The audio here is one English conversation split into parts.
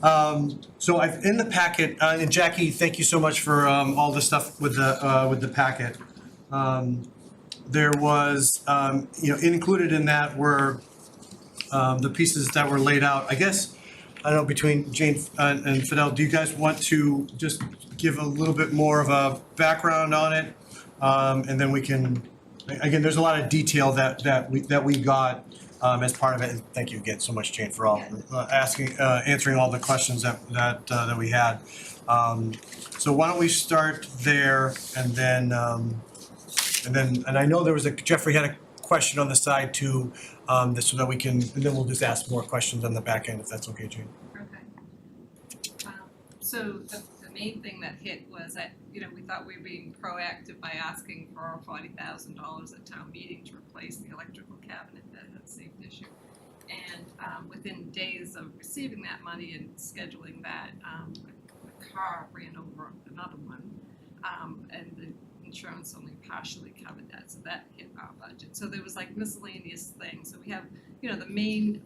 So I've in the packet, and Jackie, thank you so much for all the stuff with the packet. There was, included in that were the pieces that were laid out. I guess, I don't know, between Jane and Fidel, do you guys want to just give a little bit more of a background on it? And then we can, again, there's a lot of detail that we got as part of it. And thank you again so much, Jane, for all answering all the questions that we had. So why don't we start there, and then I know there was Jeffrey had a question on the side too, so that we can, and then we'll just ask more questions on the back end if that's okay, Jane. Okay. So the main thing that hit was that, we thought we were being proactive by asking for $40,000 at town meeting to replace the electrical cabinet that had a safety issue. And within days of receiving that money and scheduling that, a car ran over another one, and the insurance only partially covered that, so that hit our budget. So there was like miscellaneous things. So we have, the main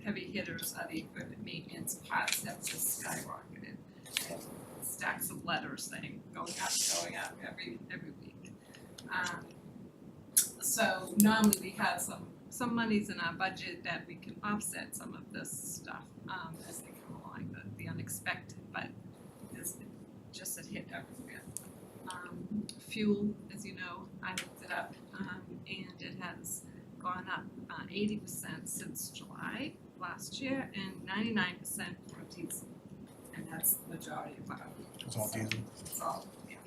heavy hitters are the equipment maintenance parts that just skyrocketed. Stacks of letters saying going up every week. So normally we have some monies in our budget that we can offset some of this stuff as they come along, the unexpected, but this just hit everywhere. Fuel, as you know, I looked it up, and it has gone up 80% since July last year, and 99% for diesel, and that's the majority of our. It's all diesel. It's all, yeah.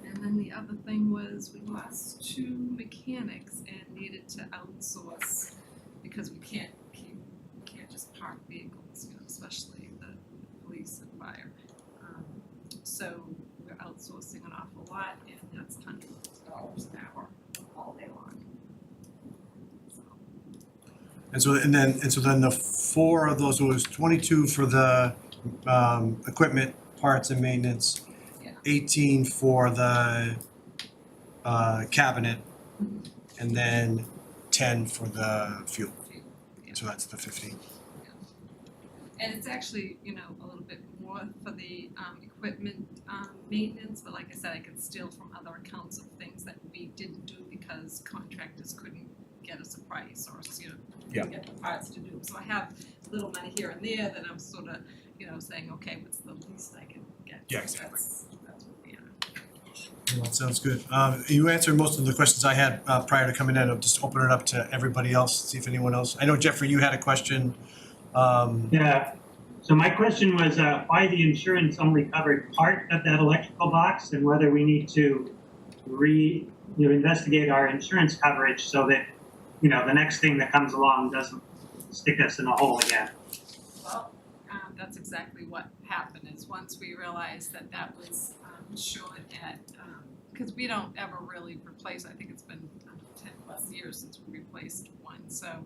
And then the other thing was we lost 2 mechanics and needed to outsource because we can't just park vehicles, especially the police and fire. So we're outsourcing an awful lot, and that's $100 an hour all day long. And so then the 4 of those was 22 for the equipment, parts and maintenance, Yeah. 18 for the cabinet, and then 10 for the fuel. Yeah. So that's the 15. And it's actually, a little bit more for the equipment maintenance, but like I said, I could steal from other accounts of things that we didn't do because contractors couldn't get us a price or, Yeah. get the parts to do. So I have little money here and there that I'm sort of, saying, okay, what's the least I can get? Yeah, So exactly. That's what we are. Well, that sounds good. You answered most of the questions I had prior to coming in. I'll just open it up to everybody else, see if anyone else. I know, Jeffrey, you had a question. Yeah. So my question was why the insurance only covered part of that electrical box, and whether we need to investigate our insurance coverage so that the next thing that comes along doesn't stick us in a hole again. Well, that's exactly what happened. Is once we realized that was short at because we don't ever really replace. I think it's been 10 plus years since we replaced one. So.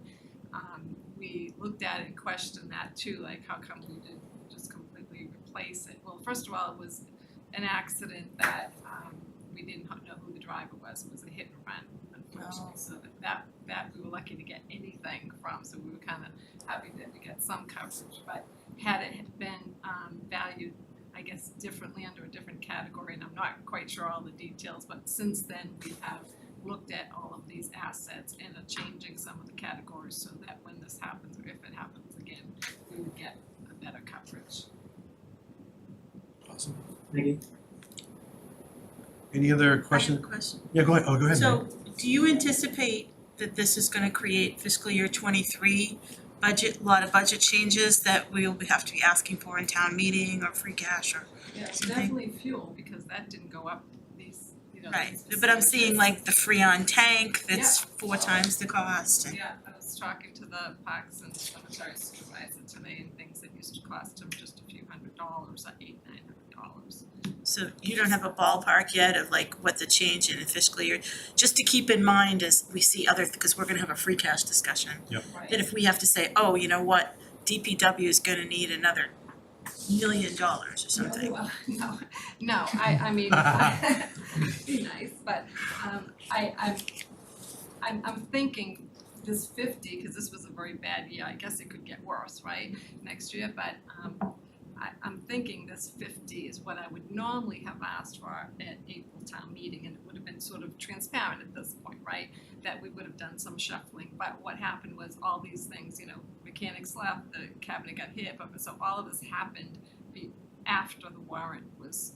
We looked at it and questioned that too, like how come we didn't just completely replace it? Well, first of all, it was an accident that we didn't know who the driver was. It was a hit and run, unfortunately. So that we were lucky to get anything from. So we were kind of happy that we got some coverage. But had it been valued, I guess, differently under a different category, and I'm not quite sure all the details, but since then we have looked at all of these assets and are changing some of the categories so that when this happens, or if it happens again, we would get a better coverage. Awesome. Thank you. Any other I have a questions? question. Yeah, go ahead. Oh, go ahead. So, Mary. do you anticipate that this is gonna create fiscal year '23 a lot of budget changes that we'll have to be asking for in town meeting or free cash or Yeah, something? definitely fuel, because that didn't go up these, Right, these but I'm seeing like the Freon tank that's Yeah. 4 times the cost. And Yeah, I was talking to the parks and cemetery supervisor today, and things that used to cost him just a few $100s, like $800-900. So you don't have a ballpark yet of like what the change in the fiscal year, just to keep in mind as we see other, because we're gonna have a free cash discussion. Right. That if we have to say, oh, you know what, DPW is gonna need another $1 million or something. Well, no, I mean, it'd be nice, but I'm thinking this 50, because this was a very bad year, I guess it could get worse, right, next year, but I'm thinking this 50 is what I would normally have asked for at April town meeting, and it would have been sort of transparent at this point, right? That we would have done some shuffling, but what happened was all these things, mechanics left, the cabinet got hit, but so all of this happened after the warrant was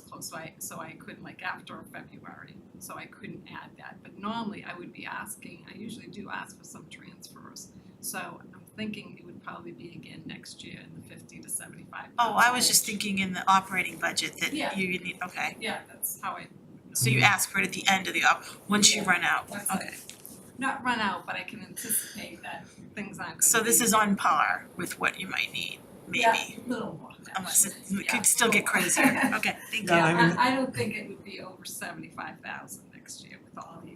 closed, so I couldn't, like, after February, so I couldn't add that. But normally I would be asking, I usually do ask for some transfers, so I'm thinking it would probably be again next year in the 50 to 75. Oh, I was just thinking in the operating budget that Yeah. you need, okay. Yeah, that's how I. So you ask for it at the end of the once you run out, That's okay. it. Not run out, but I can anticipate that things aren't gonna So this be- is on par with what you might need, maybe, Yeah, a little more. unless it actually. could still get crazier, okay, thank you. Yeah, I mean- I don't think it would be over 75,000 next year with all the,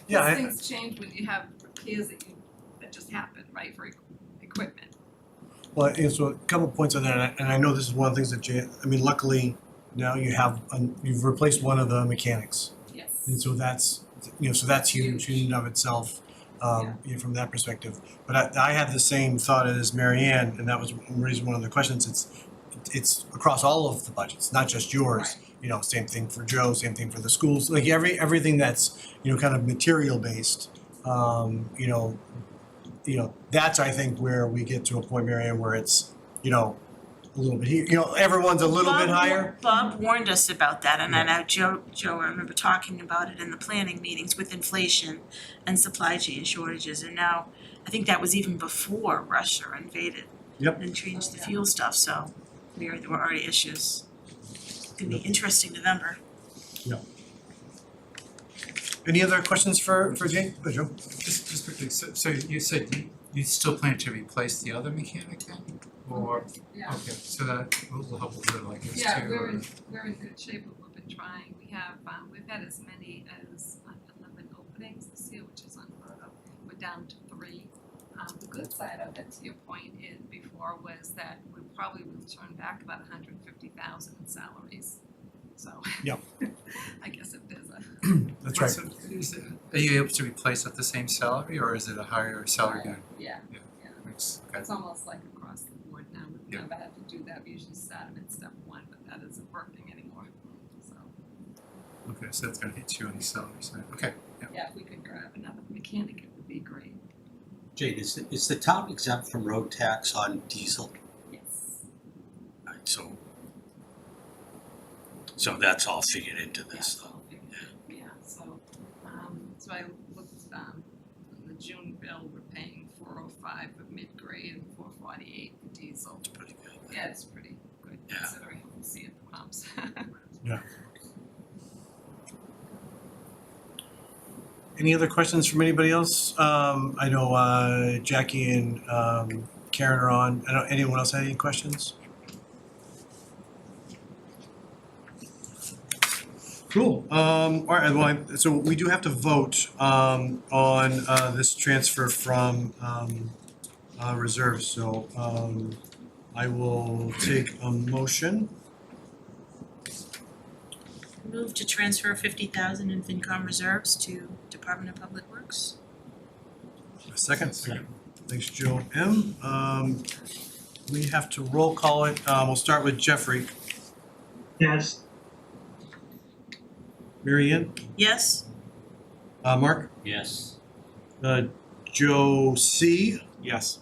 Yeah, these things change when you have repairs that just happen, right, for equipment. Well, and so a couple points on that, and I know this is one of the things that luckily now you've replaced one of the mechanics. Yes. And so that's, so that's huge in and of itself, from that perspective. But I had the same thought as Mary Ann, and that was one of the questions. It's across all of the budgets, not just yours. Same thing for Joe, same thing for the schools, like everything that's, kind of material based, that's, I think, where we get to a point, Mary Ann, where it's, a little bit here, everyone's a little bit higher. Bob warned us about that, and then Joe, I remember talking about it in the planning meetings with inflation and supply chain shortages, and now, I think that was even before Russia invaded. Yep. And changed the fuel stuff, so there were already issues. It's gonna be interesting November. Any other questions for Jane, or Joe? Just quickly, so you said you still plan to replace the other mechanic then? Or, Yeah. okay, so that will help a little, I guess, too. Yeah, we're in good shape, but we've been trying. We have, we've had as many as 11 openings this year, which is unheard of. We're down to 3. The good side of it, to your point, before was that we probably will turn back about 150,000 in salaries. So. Yep. I guess if there's a. That's right. So are you able to replace at the same salary, or is it a higher salary again? Yeah, Okay. it's almost like across the board now. We've Yeah. never had to do that. We usually start them at step 1, but that isn't working anymore. So, Okay, so that's gonna hit you on the salary side, okay, yeah. yeah, if we could grab another mechanic, it would be great. Jane, is the town exempt from road tax on diesel? Yes. Right, so that's all figured into this Yeah, though. yeah, so I looked, in the June bill, we're paying $405 for mid-grade and $448 for diesel. It's pretty good. Yeah, it's pretty good Yeah. considering what we see at the pumps. Any other questions from anybody else? I know Jackie and Karen are on. I don't, anyone else have any questions? Cool. All right, well, so we do have to vote on this transfer from reserves. So I will take a motion. Move to transfer 50,000 in FinCom reserves to Department of Public Works. A second. Thanks, Joe M. We have to roll call it. We'll start with Jeffrey. Yes, Mary Ann? Yes? Mark? Yes. Joe C? Yes.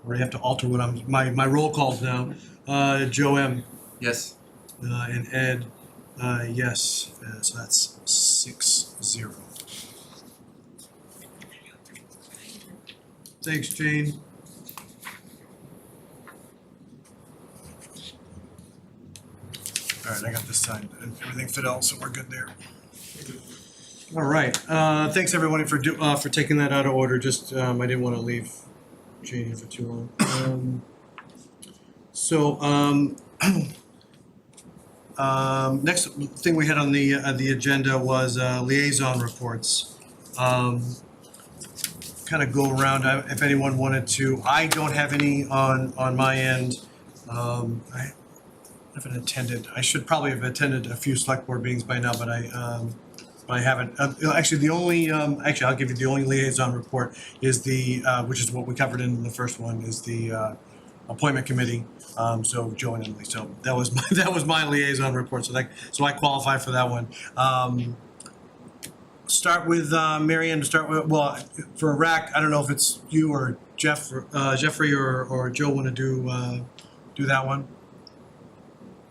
Or you have to alter what my roll calls now. Joe M? Yes, And Ed? Yes. So that's 6-0. Thanks, Jane. All right, I got this signed and everything fit out, so we're good there. All right, thanks everyone for taking that out of order. Just, I didn't want to leave Jane here for too long. Next thing we had on the agenda was liaison reports. Kind of go around, if anyone wanted to. I don't have any on my end. I haven't attended. I should probably have attended a few select board meetings by now, but I haven't, actually, the only, actually, I'll give you the only liaison report is the, which is what we covered in the first one, is the appointment committee. So Joe and Emily, so that was my, that was my liaison report, so I qualify for that one. Start with Mary Ann to start with, well, for RAC, I don't know if it's you or Jeffrey or Joe want to do that one.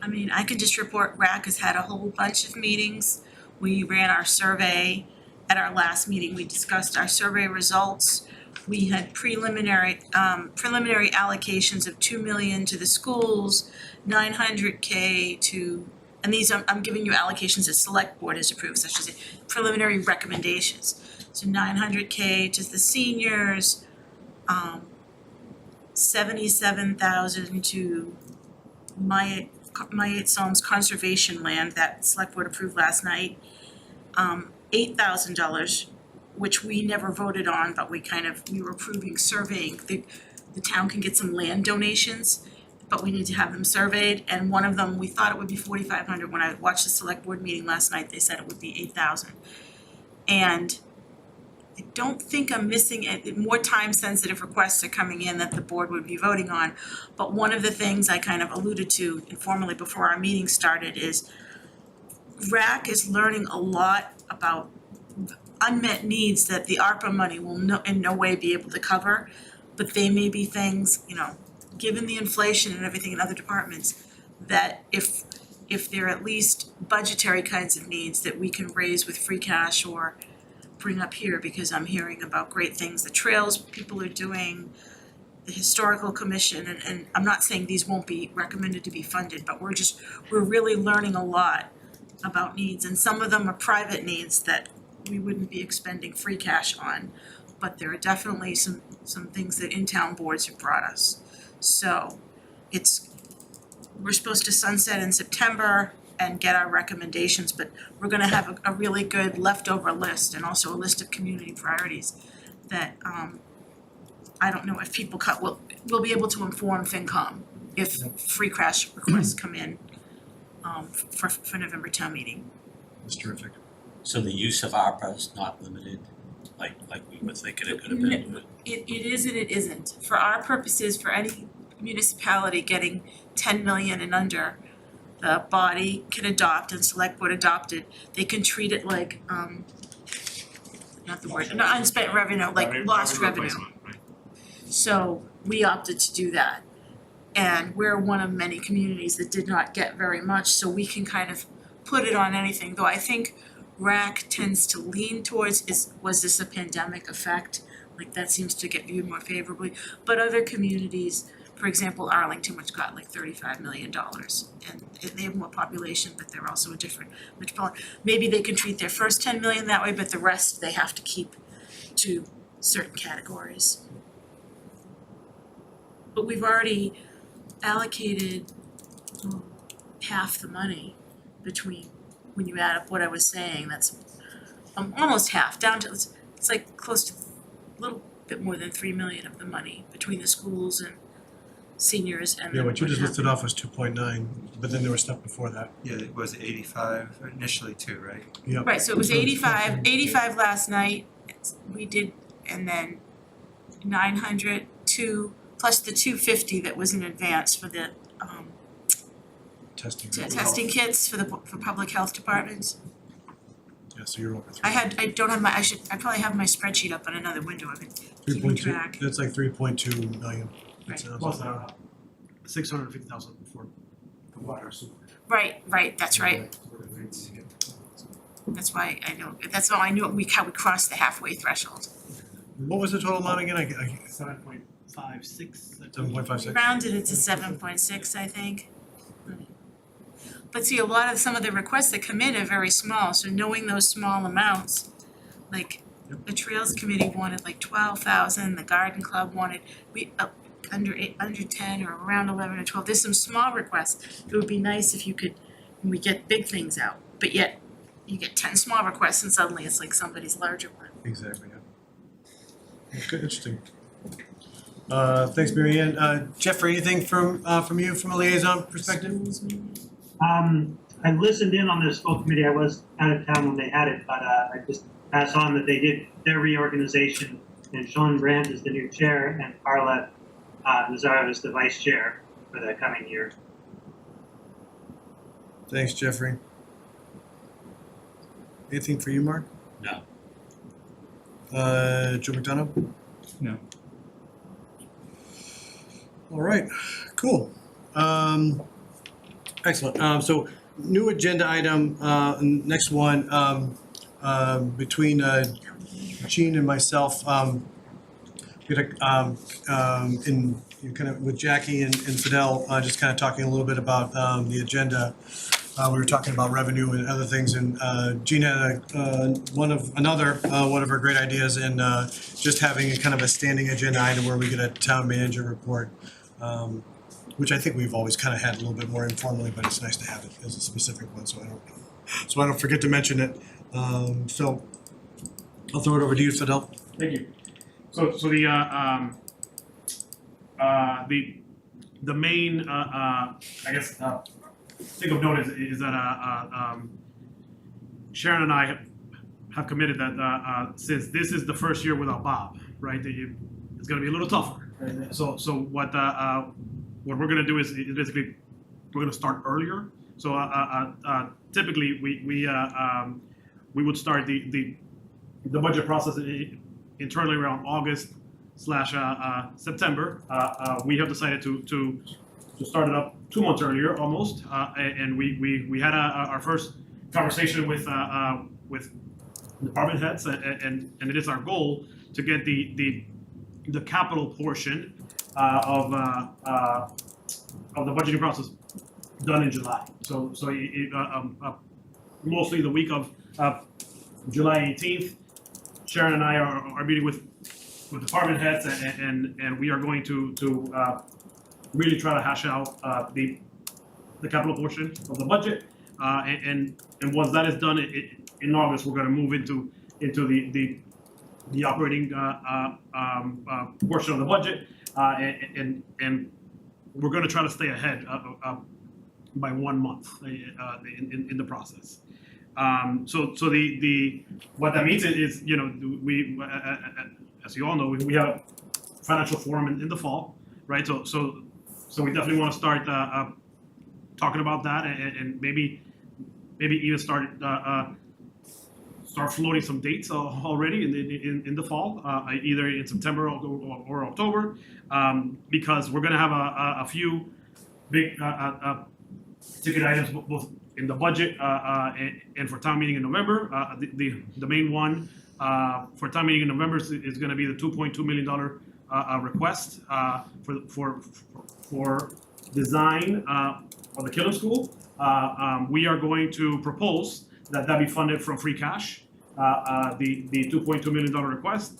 I mean, I can just report RAC has had a whole bunch of meetings. We ran our survey. At our last meeting, we discussed our survey results. We had preliminary allocations of 2 million to the schools, 900K to, and these I'm giving you allocations that select board has approved, so I should say preliminary recommendations. So 900K to the seniors, 77,000 to my Psalms conservation land that select board approved last night. $8,000, which we never voted on, but we were approving surveying. The town can get some land donations, but we need to have them surveyed. And one of them, we thought it would be 4,500. When I watched the select board meeting last night, they said it would be 8,000. And I don't think I'm missing it. More time-sensitive requests are coming in that the board would be voting on. But one of the things I kind of alluded to informally before our meeting started is RAC is learning a lot about unmet needs that the ARPA money will in no way be able to cover. But they may be things, given the inflation and everything in other departments, that if there are at least budgetary kinds of needs that we can raise with free cash or bring up here, because I'm hearing about great things the trails people are doing, the historical commission, and I'm not saying these won't be recommended to be funded, but we're really learning a lot about needs, and some of them are private needs that we wouldn't be expending free cash on, but there are definitely some things that in-town boards have brought us. So we're supposed to sunset in September and get our recommendations, but we're gonna have a really good leftover list and also a list of community priorities that I don't know if people we'll be able to inform FinCom if free cash requests come in for November town meeting. That's terrific. So the use of ARPA is not limited, like we were thinking it could have been. It is and it isn't. For our purposes, for any municipality getting 10 million and under, the body can adopt and select board adopted, they can treat it like unspent revenue, like lost revenue. So we opted to do that. And we're one of many communities that did not get very much, so we can kind of put it on anything, though I think RAC tends to lean towards was this a pandemic effect? Like that seems to get viewed more favorably. But other communities, for example, Arlington, which got like $35 million, and they have more population, but they're also a different metropolitan. Maybe they can treat their first 10 million that way, but the rest they have to keep to certain categories. But we've already allocated half the money between, when you add up what I was saying, that's almost half, down to, it's like close to a little bit more than 3 million of the money between the schools and seniors and Yeah, what you just listed off was 2.9, but then there was stuff before that. Yeah, it was 85 initially too, right? Yep. Right, so it was 85 last night, we did, and then 900, plus the 250 that was in advance for the testing kits for public health departments. Yeah, so you're over I probably have my spreadsheet up on another window, I've been keeping 3.2, track. that's like 3.2 million. Right. Plus 650,000 for the water sewer. Right, that's right, that's why I know, that's how I knew how we crossed the halfway threshold. What was the total amount again? 7.56. 7.56. Rounded it to 7.6, I think. But see, some of the requests that come in are very small, so knowing those small amounts, like the Trails Committee wanted like 12,000, the Garden Club wanted, under 10 or around 11 or 12, there's some small requests. It would be nice if you could, when we get big things out, but yet you get 10 small requests and suddenly it's like somebody's larger one. Exactly, yeah. That's good, interesting. Thanks, Mary Ann. Jeffrey, anything from you from a liaison perspective? I listened in on the school committee. I was out of town when they had it, but I just pass on that they did their reorganization, and Sean Brandt is the new chair, and Carla Nazaro is the vice chair for the coming year. Thanks, Jeffrey. Anything for you, Mark? No. Joe McDonough? No. All right, cool. Excellent. So new agenda item, next one, between Gene and myself, we had in kind of with Jackie and Fidel, just kind of talking a little bit about the agenda. We were talking about revenue and other things, and Gene had one of our great ideas in just having a kind of a standing agenda item where we get a town manager report, which I think we've always kind of had a little bit more informally, but it's nice to have it as a specific one, so I don't forget to mention it. So I'll throw it over to you, Fidel. Thank you. So the main I guess thing of note is that Sharon and I have committed that since this is the first year without Bob, right? It's going to be a little tougher. Right? So what we're going to do is basically we're going to start earlier. So typically we would start the budget process internally around August/September. We have decided to start it up 2 months earlier, almost, and we had our first conversation with department heads, and it is our goal to get the capital portion of the budgeting process done in July. So mostly the week of July 18th, Sharon and I are meeting with department heads, and we are going to really try to hash out the capital portion of the budget, and once that is done in August, we're going to move into the operating portion of the budget, and we're going to try to stay ahead by 1 month in the process. So the what that means is, you know, we as you all know, we have a financial forum in the fall, right? So we definitely want to start talking about that, and maybe even start floating some dates already in the fall, either in September or October, because we're going to have a few big ticket items both in the budget and for town meeting in November. The main one for town meeting in November is going to be the $2.2 million request for design of the Killam School. We are going to propose that be funded from free cash, the $2.2 million request,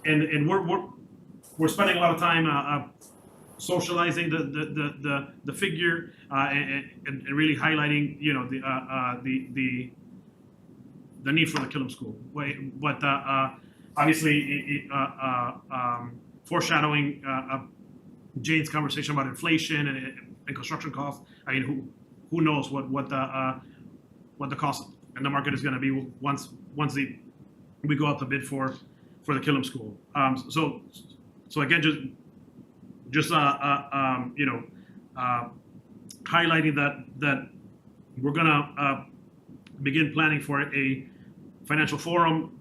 and we're spending a lot of time socializing the figure and really highlighting, you know, the need for the Killam School. But obviously, foreshadowing Jane's conversation about inflation and construction costs. I mean, who knows what the cost in the market is going to be once we go out to bid for the Killam School. So again, just you know, highlighting that we're gonna begin planning for a financial forum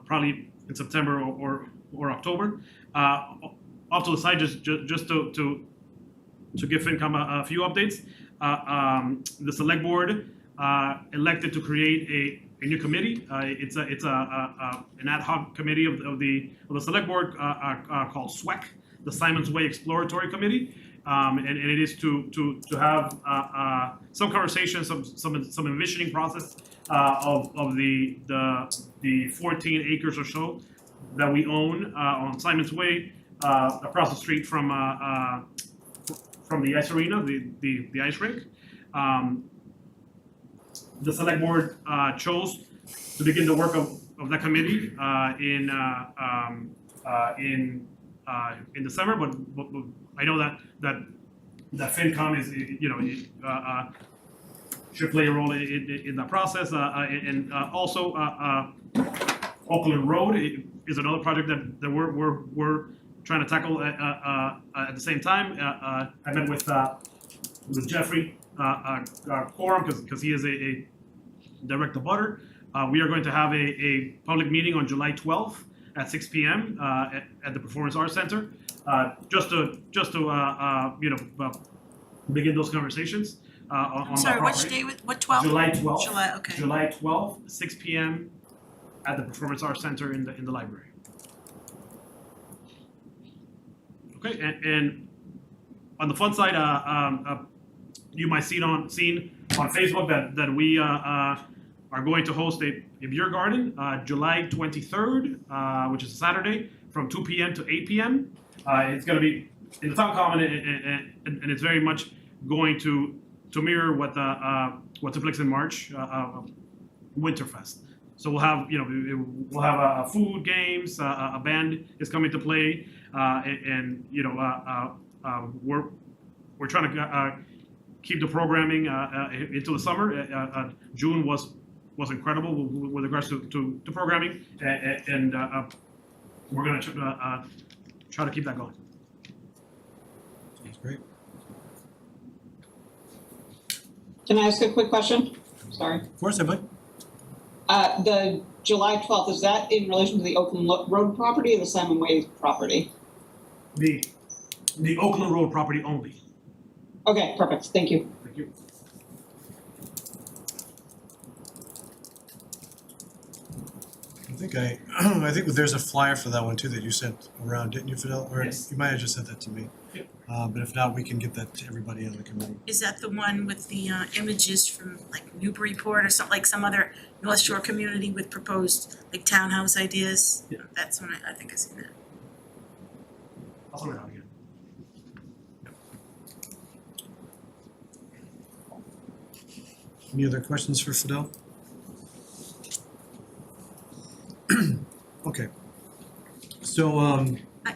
probably in September or October. Off to the side, just to give FinCom a few updates. The select board elected to create a new committee. It's an ad hoc committee of the select board called SWEC, the Simon's Way Exploratory Committee, and it is to have some conversations, some envisioning process of the 14 acres or so that we own on Simon's Way, across the street from the ice arena, the ice rink. The select board chose to begin the work of that committee in December, but I know that that FinCom is, should play a role in that process, and also Oakland Road is another project that we're trying to tackle at the same time. I met with Jeffrey Quorum because he is a direct abutter. We are going to have a public meeting on July 12th at 6 p.m. At the Performance Arts Center, just to begin those conversations. I'm sorry, which day, what, 12? July 12th. July, okay. July 12th, 6 p.m. at the Performance Arts Center in the library. Okay, and on the fun side, you might see on Facebook that we are going to host a beer garden July 23rd, which is a Saturday, from 2 p.m. to 8 p.m. It's going to be in the town common, and it's very much going to mirror what took place in March, Winterfest. So we'll have food, games, a band is coming to play, and we're trying to keep the programming into the summer. June was incredible with regards to programming, and we're going to try to keep that going. That's great. Can I ask a quick question? Sorry. Of course, Emily. The July 12th, is that in relation to the Oakland Road property or the Simon Way property? The Oakland Road property only. Okay, perfect. Thank you. Thank you. I think there's a flyer for that one too that you sent around, didn't you, Fidel? Or Yes. you might have just sent that to me. Yep. But if not, we can get that to everybody on the committee. Is that the one with the images from like Newburyport or something, like some other North Shore community with proposed like townhouse ideas? Yeah. That's when I think I've seen that. I'll sort it out again. Any other questions for Fidel? Okay. So,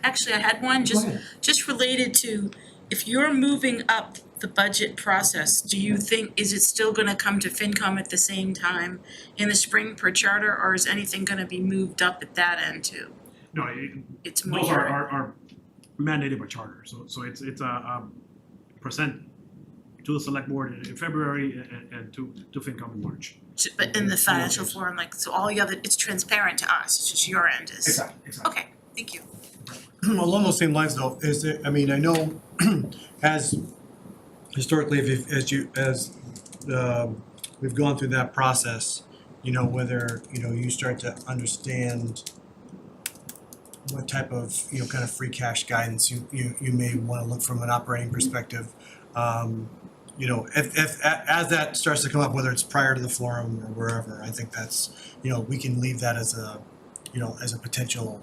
Actually, I had one go ahead. just related to, if you're moving up the budget process, do you think, is it still gonna come to FinCom at the same time in the spring per charter, or is anything gonna be moved up at that end too? No, It's more those your, are mandated by charter. So it's a present to the select board in February and to FinCom in March. but in the financial forum, like, so all the other, it's transparent to us, it's just your end is. Exactly. Okay, thank you. Along those same lines though, is there, I mean, I know as historically, as we've gone through that process, whether, you start to understand what type of, kind of free cash guidance you may want to look from an operating perspective. If as that starts to come up, whether it's prior to the forum or wherever, I think that's, we can leave that as a, as a potential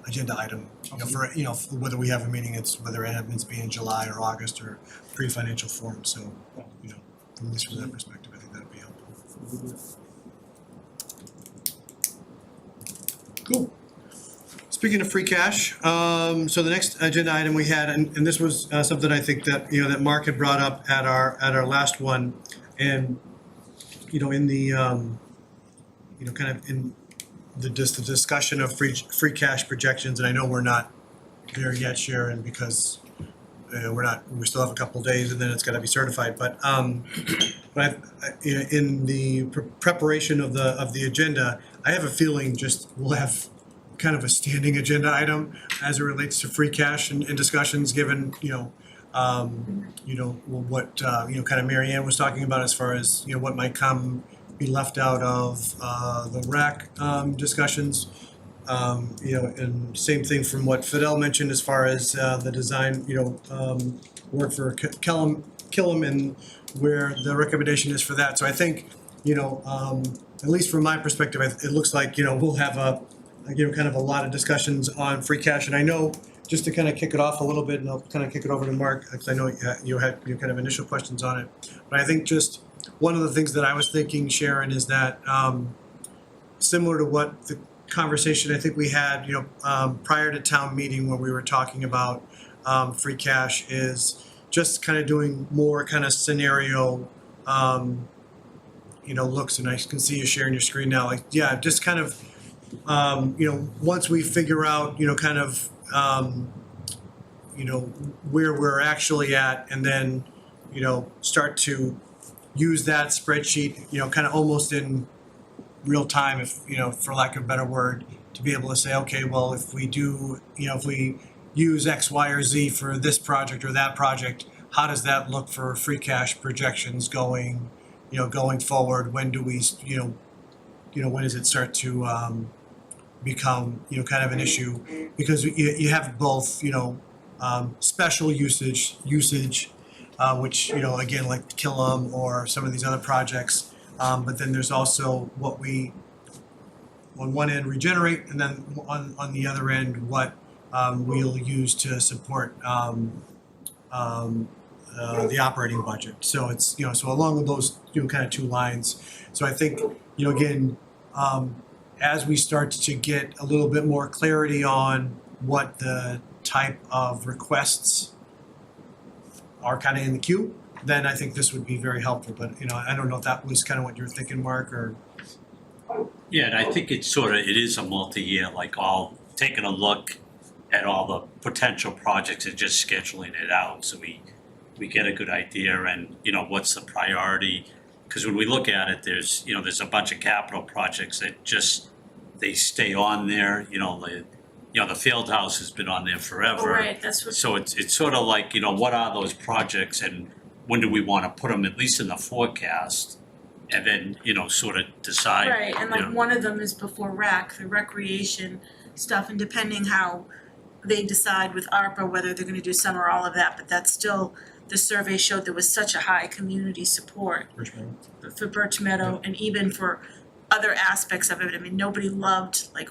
agenda item, for whether we have a meeting, whether it happens to be in July or August or pre-financial forum. So, from that perspective, I think that'd be helpful. Cool. Speaking of free cash, so the next agenda item we had, and this was something I think that that Mark had brought up at our last one, and in the kind of in the discussion of free cash projections, and I know we're not there yet, Sharon, because we still have a couple of days and then it's got to be certified. But in the preparation of the agenda, I have a feeling we'll have kind of a standing agenda item as it relates to free cash and discussions, given what kind of Mary Ann was talking about as far as what might be left out of the RAC discussions. And same thing from what Fidel mentioned as far as the design, work for Killam and where the recommendation is for that. So I think, at least from my perspective, it looks like, we'll have kind of a lot of discussions on free cash. And I know, just to kind of kick it off a little bit, and I'll kind of kick it over to Mark, because I know you had kind of initial questions on it. But I think just one of the things that I was thinking, Sharon, is that similar to what the conversation I think we had, prior to town meeting when we were talking about free cash, is just kind of doing more kind of scenario, looks, and I can see you sharing your screen now, like, yeah, just kind of, once we figure out, kind of, where we're actually at, and then, start to use that spreadsheet, kind of almost in real time, if, for lack of a better word, to be able to say, okay, well, if we do, if we use X, Y, or Z for this project or that project, how does that look for free cash projections going, going forward? When do we, when does it start to become, kind of an issue? Because you have both, special usage, which, again, like Killam or some of these other projects, but then there's also what we, on one end, regenerate, and then on the other end, what we'll use to support the operating budget. So it's, so along those, kind of two lines. So I think, again, as we start to get a little bit more clarity on what the type of requests are kind of in the queue, then I think this would be very helpful. But, I don't know if that was kind of what you were thinking, Mark, or. Yeah, and I think it is a multi-year, like taking a look at all the potential projects and just scheduling it out, so we get a good idea, and, what's the priority. Because when we look at it, there's a bunch of capital projects that just, they stay on there, the field house has been on there forever. Oh, right, that's what. So it's sort of like, what are those projects, and when do we want to put them at least in the forecast? And then, sort of decide. Right, and like one of them is before rec, the recreation stuff, and depending how they decide with ARPA whether they're gonna do some or all of that, but that's still, the survey showed there was such a high community support for Birch Meadow, and even for other aspects of it. I mean, nobody loved, like,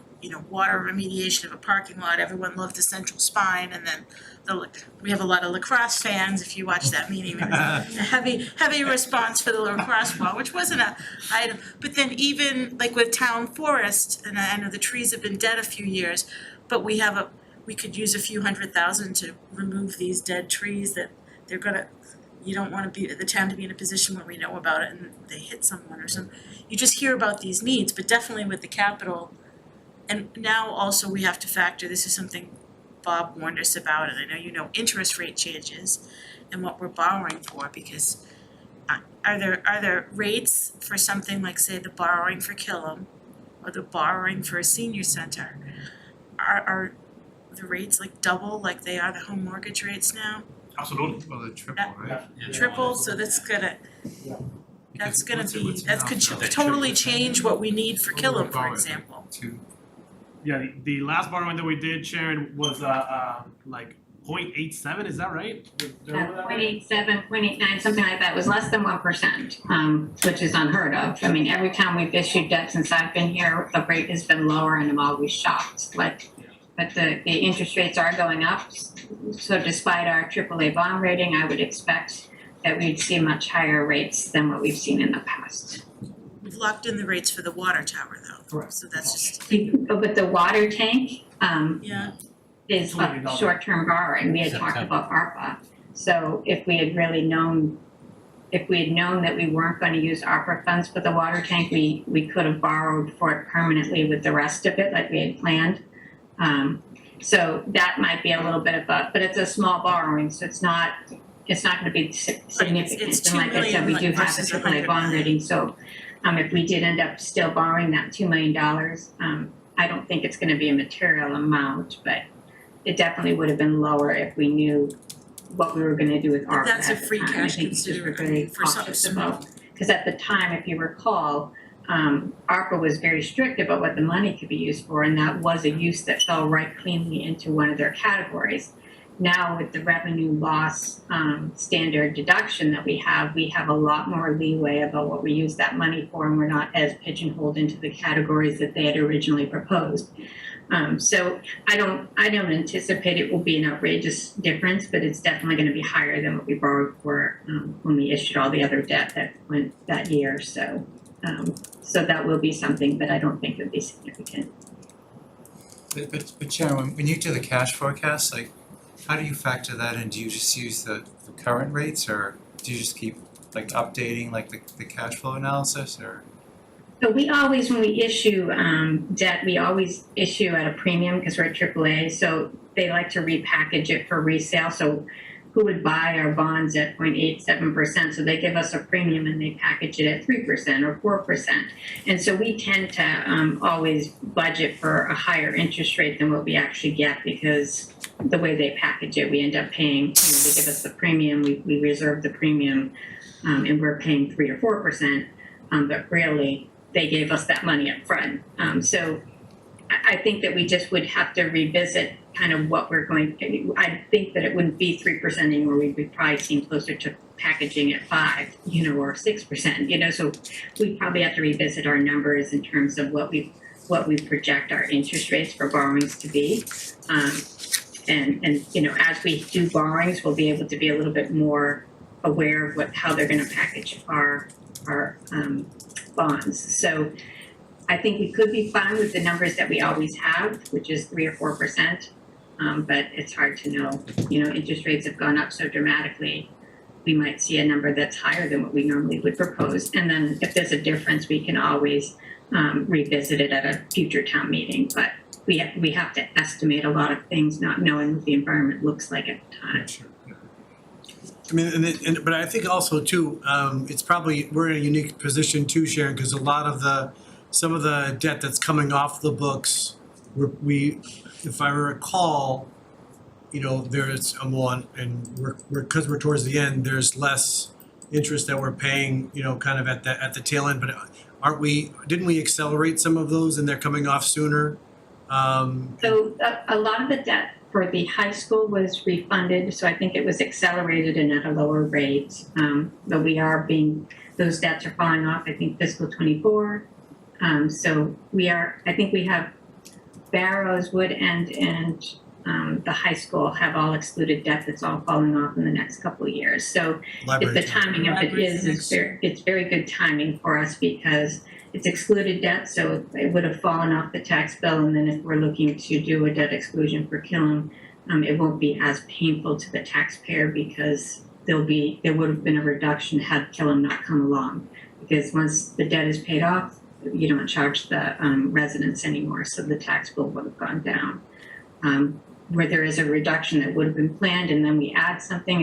water remediation of a parking lot, everyone loved the central spine, and then we have a lot of lacrosse fans, if you watch that meeting, there was a heavy response for the lacrosse ball, which wasn't a item. But then even like with town forest, and I know the trees have been dead a few years, but we could use a few $100,000 to remove these dead trees that you don't want the town to be in a position where we know about it and they hit someone or something. You just hear about these needs, but definitely with the capital. And now also we have to factor, this is something Bob warned us about, and I know interest rate changes and what we're borrowing for, because are there rates for something like, say, the borrowing for Killam or the borrowing for a senior center? Are the rates like double like they are the home mortgage rates now? Absolutely. Well, the triple, right? Triple, so that's gonna Because could totally change what we need for Killam, for example. Yeah, the last borrowing that we did, Sharon, was like 0.87, is that right? Did I remember that right? 0.87, 0.89, something like that. It was less than 1%, which is unheard of. I mean, every time we've issued debt since I've been here, the rate has been lower, and I'm always shocked. But the interest rates are going up. So despite our AAA bond rating, I would expect that we'd see much higher rates than what we've seen in the past. We've locked in the rates for the water tower though. Correct. So that's just, But the water tank, yeah, is a short-term borrowing. We had talked about ARPA. So if we had known that we weren't going to use ARPA funds for the water tank, we could have borrowed for it permanently with the rest of it like we had planned. So that might be a little bit of but it's a small borrowing, so it's not going to be significant. It's And like I said, we do have a versus AAA bond rating, so if we did end up still borrowing that $2 million, I don't think it's going to be a material amount, but it definitely would have been lower if we knew what we were going to do with ARPA. that's a at the free time. I cash think it's just consideration very for something cautious small. about, because at the time, if you recall, ARPA was very strict about what the money could be used for, and that was a use that fell right cleanly into one of their categories. Now with the revenue loss standard deduction that we have a lot more leeway about what we use that money for, and we're not as pigeonholed into the categories that they had originally proposed. So I don't anticipate it will be an outrageous difference, but it's definitely going to be higher than what we borrowed for when we issued all the other debt that went that year. So that will be something, but I don't think it would be significant. But Sharon, when you do the cash forecast, like, How do you factor that in? Do you just use the current rates, or do you just keep like updating like the cash flow analysis, or? So we always, when we issue debt, we always issue at a premium because we're at AAA. So they like to repackage it for resale. So who would buy our bonds at 0.87%? So they give us a premium and they package it at 3% or 4%. And so we tend to always budget for a higher interest rate than what we actually get, because the way they package it, we end up paying, they give us the premium, we reserve the premium, and we're paying 3 or 4%, but really they gave us that money up front. So I think that we just would have to revisit kind of what we're going to, I think that it wouldn't be 3% anymore. We'd be probably seem closer to packaging at 5, or 6%, so we probably have to revisit our numbers in terms of what we project our interest rates for borrowings to be. And as we do borrowings, we'll be able to be a little bit more aware of how they're going to package our bonds. So I think we could be fine with the numbers that we always have, which is 3 or 4%. But it's hard to know. Interest rates have gone up so dramatically. We might see a number that's higher than what we normally would propose. And then if there's a difference, we can always revisit it at a future town meeting. But we have to estimate a lot of things, not knowing what the environment looks like at the time. Sure. I mean, but I think also too, it's probably, we're in a unique position too, Sharon, because a lot of some of the debt that's coming off the books, if I recall, there's one, and because we're towards the end, there's less interest that we're paying, kind of at the tail end. But didn't we accelerate some of those, and they're coming off sooner? So a lot of the debt for the high school was refunded, so I think it was accelerated and at a lower rate. But those debts are falling off, I think fiscal 24. So I think we have Barrows, Wood End, and the high school have all excluded debt that's all falling off in the next couple of years. So if the timing of it it's very good timing for us because it's excluded debt, so it would have fallen off the tax bill. And then if we're looking to do a debt exclusion for Killam, it won't be as painful to the taxpayer because there would have been a reduction had Killam not come along. Because once the debt is paid off, you don't charge the residents anymore, so the tax bill would have gone down. Where there is a reduction that would have been planned, and then we add something,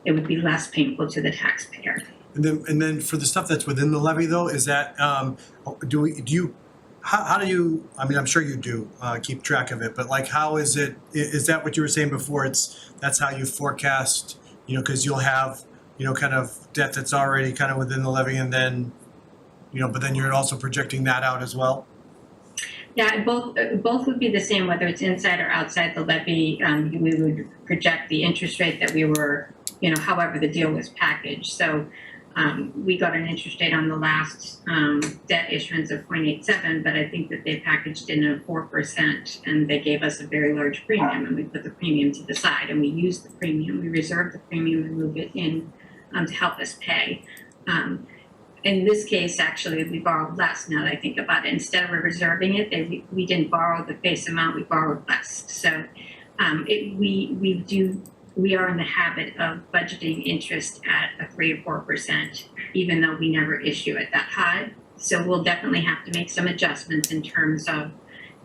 it would be less painful to the taxpayer. And then for the stuff that's within the levy though, is that, how do you, I mean, I'm sure you do keep track of it, but like how is that what you were saying before? That's how you forecast, because you'll have, kind of debt that's already kind of within the levy and then, but then you're also projecting that out as well? Yeah, both would be the same, whether it's inside or outside the levy. We would project the interest rate that we were, however the deal was packaged. So we got an interest rate on the last debt issuance of 0.87, but I think that they packaged in a 4%, and they gave us a very large premium, and we put the premium to the side, and we used the premium. We reserved the premium and moved it in to help us pay. In this case, actually, we borrowed less now that I think about it. Instead of reserving it, we didn't borrow the face amount, we borrowed less. So we are in the habit of budgeting interest at a 3 or 4%, even though we never issue it that high. So we'll definitely have to make some adjustments in terms of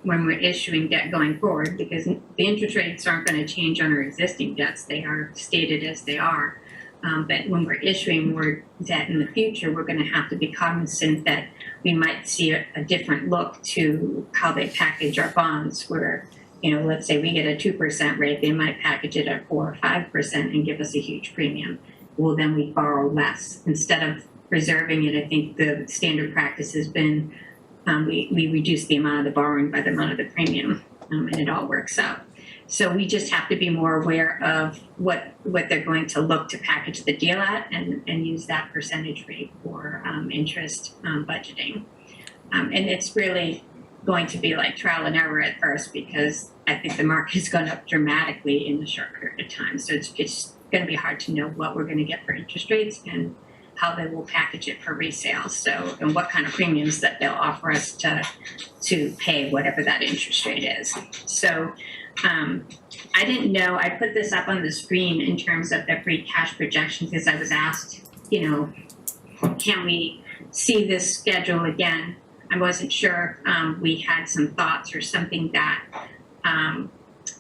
when we're issuing debt going forward, because the interest rates aren't going to change on our existing debts. They are stated as they are. But when we're issuing more debt in the future, we're going to have to be cognizant that we might see a different look to how they package our bonds, where, let's say we get a 2% rate, they might package it at 4 or 5% and give us a huge premium. Well, then we borrow less. Instead of reserving it, I think the standard practice has been we reduce the amount of the borrowing by the amount of the premium, and it all works out. So we just have to be more aware of what they're going to look to package the deal at and use that percentage rate for interest budgeting. And it's really going to be like trial and error at first, because I think the market has gone up dramatically in a short period of time. So it's going to be hard to know what we're going to get for interest rates and how they will package it for resale. So, and what kind of premiums that they'll offer us to pay whatever that interest rate is. So I didn't know, I put this up on the screen in terms of the free cash projections because I was asked, can we see this schedule again? I wasn't sure, we had some thoughts or something that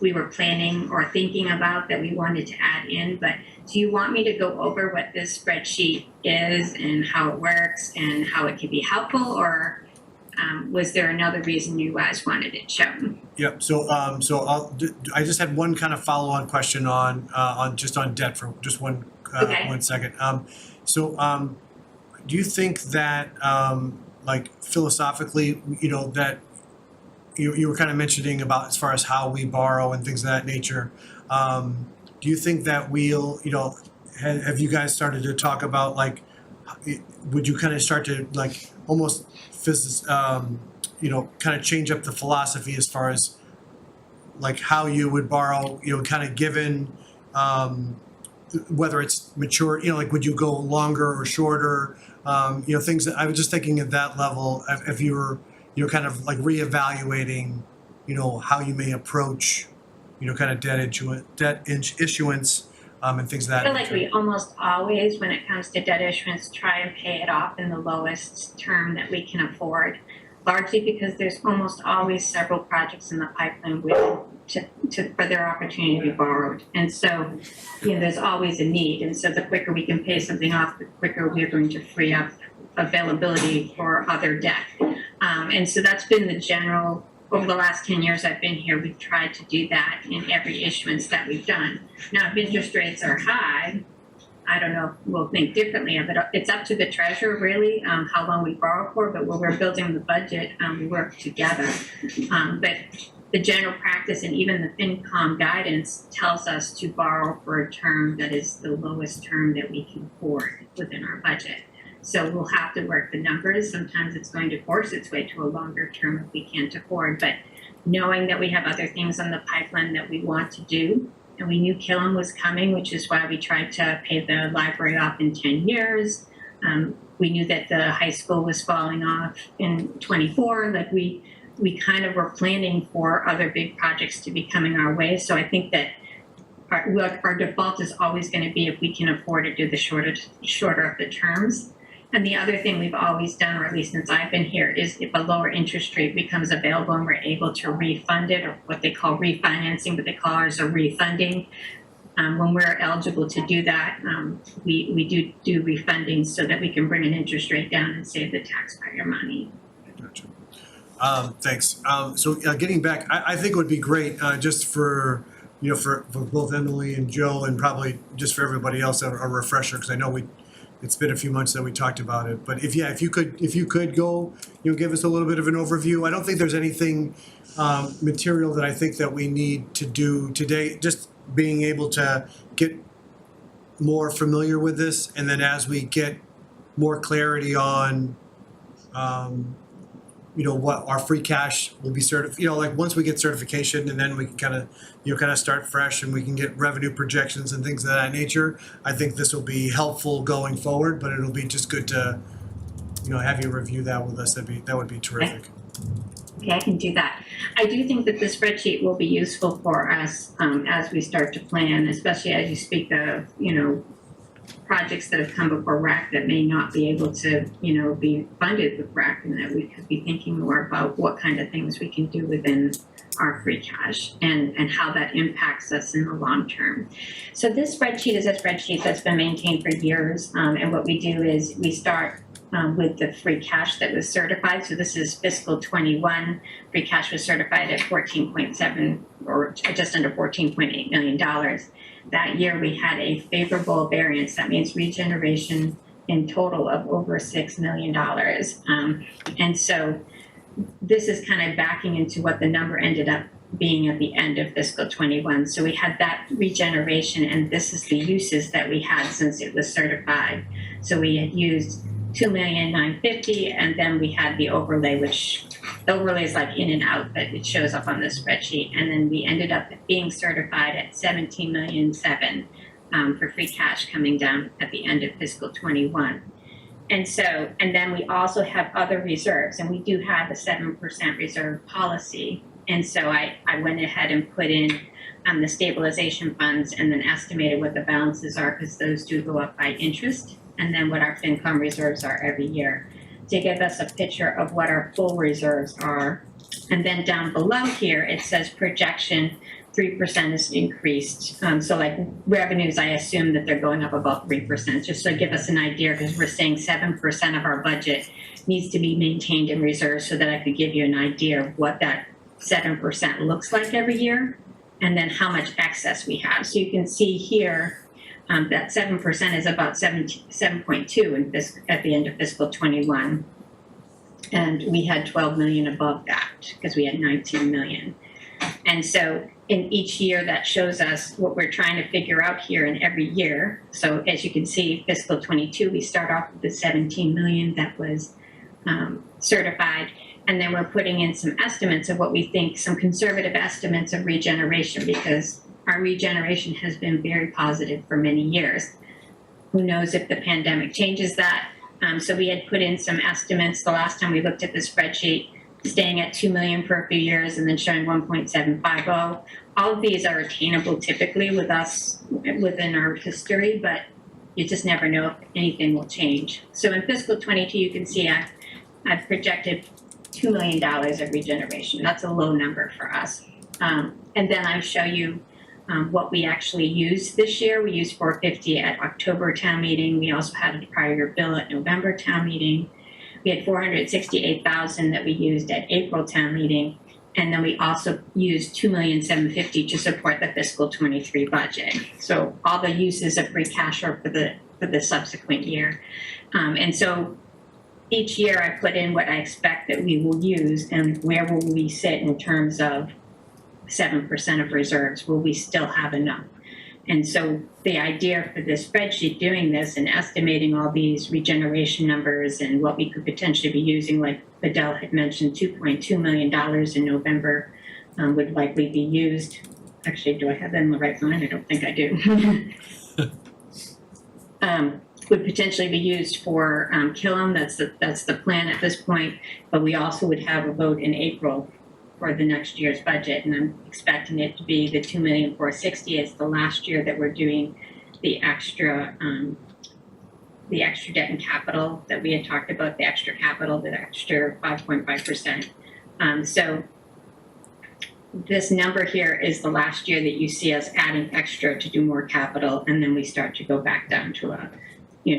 we were planning or thinking about that we wanted to add in, but do you want me to go over what this spreadsheet is and how it works and how it can be helpful, or was there another reason you guys wanted it shown? Yep, so I just had one kind of follow-on question on debt for just one Okay. 1 second. Do you think that like philosophically, that you were kind of mentioning about as far as how we borrow and things of that nature, do you think that we'll, have you guys started to talk about, like, would you kind of start to, like, almost kind of change up the philosophy as far as like how you would borrow, kind of given whether it's mature, like would you go longer or shorter, things that I was just thinking at that level, if you were, kind of like reevaluating, how you may approach, kind of debt issuance, and things of that I feel like nature. we almost always, when it comes to debt issuance, try and pay it off in the lowest term that we can afford, largely because there's almost always several projects in the pipeline for their opportunity to be borrowed. And so, there's always a need. And so the quicker we can pay something off, the quicker we're going to free up availability for other debt. And so that's been the general, over the last 10 years I've been here, we've tried to do that in every issuance that we've done. Now, if interest rates are high, I don't know if we'll think differently of it. It's up to the treasurer, really, how long we borrow for, but when we're building the budget, we work together. But the general practice and even the FinCom guidance tells us to borrow for a term that is the lowest term that we can afford within our budget. So we'll have to work the numbers. Sometimes it's going to force its way to a longer term if we can't afford, but knowing that we have other things on the pipeline that we want to do, and we knew Killam was coming, which is why we tried to pay the library off in 10 years. We knew that the high school was falling off in 24. Like we kind of were planning for other big projects to be coming our way. So I think that our default is always going to be if we can afford to do the shorter of the terms. And the other thing we've always done, or at least since I've been here, is if a lower interest rate becomes available and we're able to refund it, or what they call refinancing, but they call ours a refunding. When we're eligible to do that, we do refunding so that we can bring an interest rate down and save the taxpayer money. Gotcha. Thanks. So getting back, I think it would be great just for both Emily and Joe, and probably just for everybody else, a refresher, because I know it's been a few months that we talked about it. But if you could go, give us a little bit of an overview. I don't think there's anything material that I think that we need to do today. Just being able to get more familiar with this, and then as we get more clarity on, what our free cash will be like once we get certification, and then we can kind of start fresh, and we can get revenue projections and things of that nature. I think this will be helpful going forward, but it'll be just good to, have you review that with us. That would be terrific. Okay, I can do that. I do think that the spreadsheet will be useful for us as we start to plan, especially as you speak of, projects that have come before RAC that may not be able to, be funded with RAC, and that we could be thinking more about what kind of things we can do within our free cash and how that impacts us in the long term. So this spreadsheet is a spreadsheet that's been maintained for years, and what we do is we start with the free cash that was certified. So this is fiscal 21. Free cash was certified at 14.7 or just under $14.8 million. That year we had a favorable variance. That means regeneration in total of over $6 million. And so this is kind of backing into what the number ended up being at the end of fiscal 21. So we had that regeneration, and this is the uses that we had since it was certified. So we had used $2,950,000, and then we had the overlay, which the overlay is like in and out, but it shows up on the spreadsheet. And then we ended up being certified at $17,700,000 for free cash coming down at the end of fiscal 21. And then we also have other reserves, and we do have a 7% reserve policy. And so I went ahead and put in the stabilization funds and then estimated what the balances are, because those do go up by interest, and then what our FinCom reserves are every year, to give us a picture of what our full reserves are. And then down below here, it says projection 3% is increased. So like revenues, I assume that they're going up about 3%, just to give us an idea, because we're saying 7% of our budget needs to be maintained in reserves, so that I could give you an idea of what that 7% looks like every year, and then how much excess we have. So you can see here that 7% is about 7.2 in at the end of fiscal 21. And we had 12 million above that, because we had 19 million. And so in each year, that shows us what we're trying to figure out here in every year. So as you can see, fiscal 22, we start off with the 17 million that was certified. And then we're putting in some estimates of what we think, some conservative estimates of regeneration, because our regeneration has been very positive for many years. Who knows if the pandemic changes that? So we had put in some estimates the last time we looked at the spreadsheet, staying at 2 million for a few years and then showing 1.750. All of these are attainable typically with us within our history, but you just never know if anything will change. So in fiscal 22, you can see I've projected $2 million of regeneration. That's a low number for us. And then I show you what we actually used this year. We used 450 at October town meeting. We also had a prior year bill at November town meeting. We had 468,000 that we used at April town meeting. And then we also used 2,750,000 to support the fiscal 23 budget. So all the uses of free cash are for the subsequent year. And so each year I put in what I expect that we will use and where will we sit in terms of 7% of reserves. Will we still have enough? And so the idea for this spreadsheet doing this and estimating all these regeneration numbers and what we could potentially be using, like Adele had mentioned, $2.2 million in November would likely be used. Actually, do I have that in the right line? I don't think I do. Would potentially be used for Killam. That's the plan at this point. But we also would have a vote in April for the next year's budget, and I'm expecting it to be the 2,460,000. It's the last year that we're doing the extra debt and capital that we had talked about, the extra capital, the extra 5.5%. So this number here is the last year that you see us adding extra to do more capital, and then we start to go back down to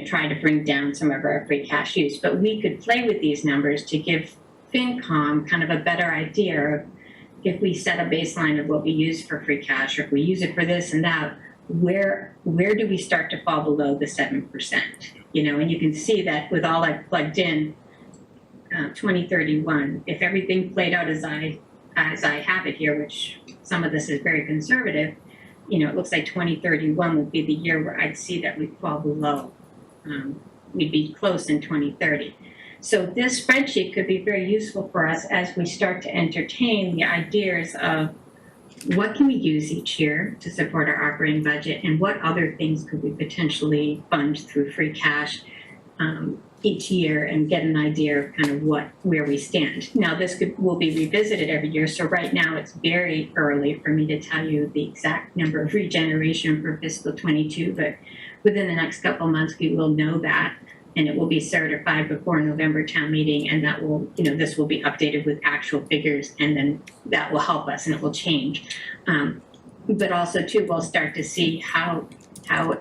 try to bring down some of our free cash use. But we could play with these numbers to give FinCom kind of a better idea of, if we set a baseline of what we use for free cash, or if we use it for this and that, where do we start to fall below the 7%? And you can see that with all I've plugged in, 2031, if everything played out as I have it here, which some of this is very conservative, it looks like 2031 would be the year where I'd see that we'd fall below. We'd be close in 2030. So this spreadsheet could be very useful for us as we start to entertain the ideas of what can we use each year to support our operating budget, and what other things could we potentially fund through free cash each year, and get an idea of kind of where we stand. Now this will be revisited every year, so right now it's very early for me to tell you the exact number of regeneration for fiscal 22, but within the next couple of months we will know that. And it will be certified before November town meeting, and that will, this will be updated with actual figures, and then that will help us and it will change. But also too, we'll start to see how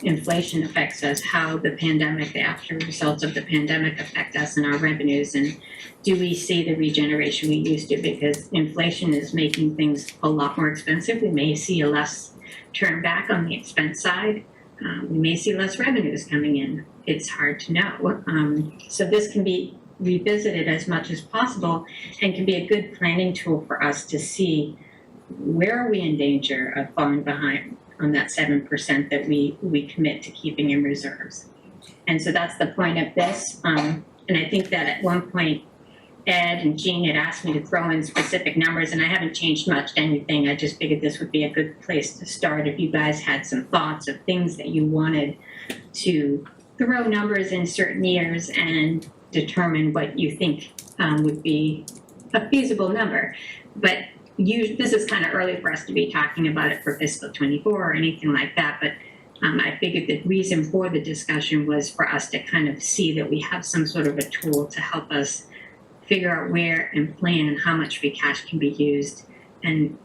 inflation affects us, how the pandemic, the after results of the pandemic affect us and our revenues, and do we see the regeneration we used to, because inflation is making things a lot more expensive. We may see a less turn back on the expense side. We may see less revenues coming in. It's hard to know. So this can be revisited as much as possible, and can be a good planning tool for us to see where are we in danger of falling behind on that 7% that we commit to keeping in reserves. And so that's the point of this. And I think that at one point, Ed and Jean had asked me to throw in specific numbers, and I haven't changed much anything. I just figured this would be a good place to start if you guys had some thoughts of things that you wanted to throw numbers in certain years and determine what you think would be a feasible number. But this is kind of early for us to be talking about it for fiscal '24 or anything like that, but I figured the reason for the discussion was for us to kind of see that we have some sort of a tool to help us figure out where and plan how much free cash can be used and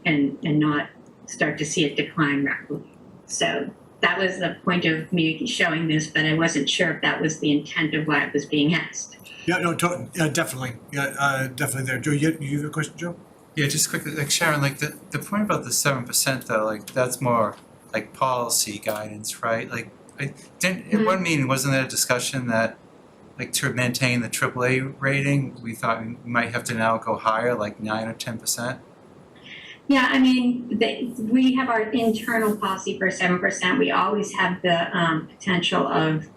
not start to see it decline rapidly. So that was the point of me showing this, but I wasn't sure if that was the intent of why it was being asked. Yeah, no, definitely, definitely there. Joe, you have a question, Joe? Yeah, just quickly, like Sharon, like the point about the 7% though, like that's more like policy guidance, right? Like at one meeting, wasn't there a discussion that like to maintain the AAA rating, we thought we might have to now go higher, like 9 or 10%? Yeah, I mean, we have our internal policy for 7%. We always have the potential of,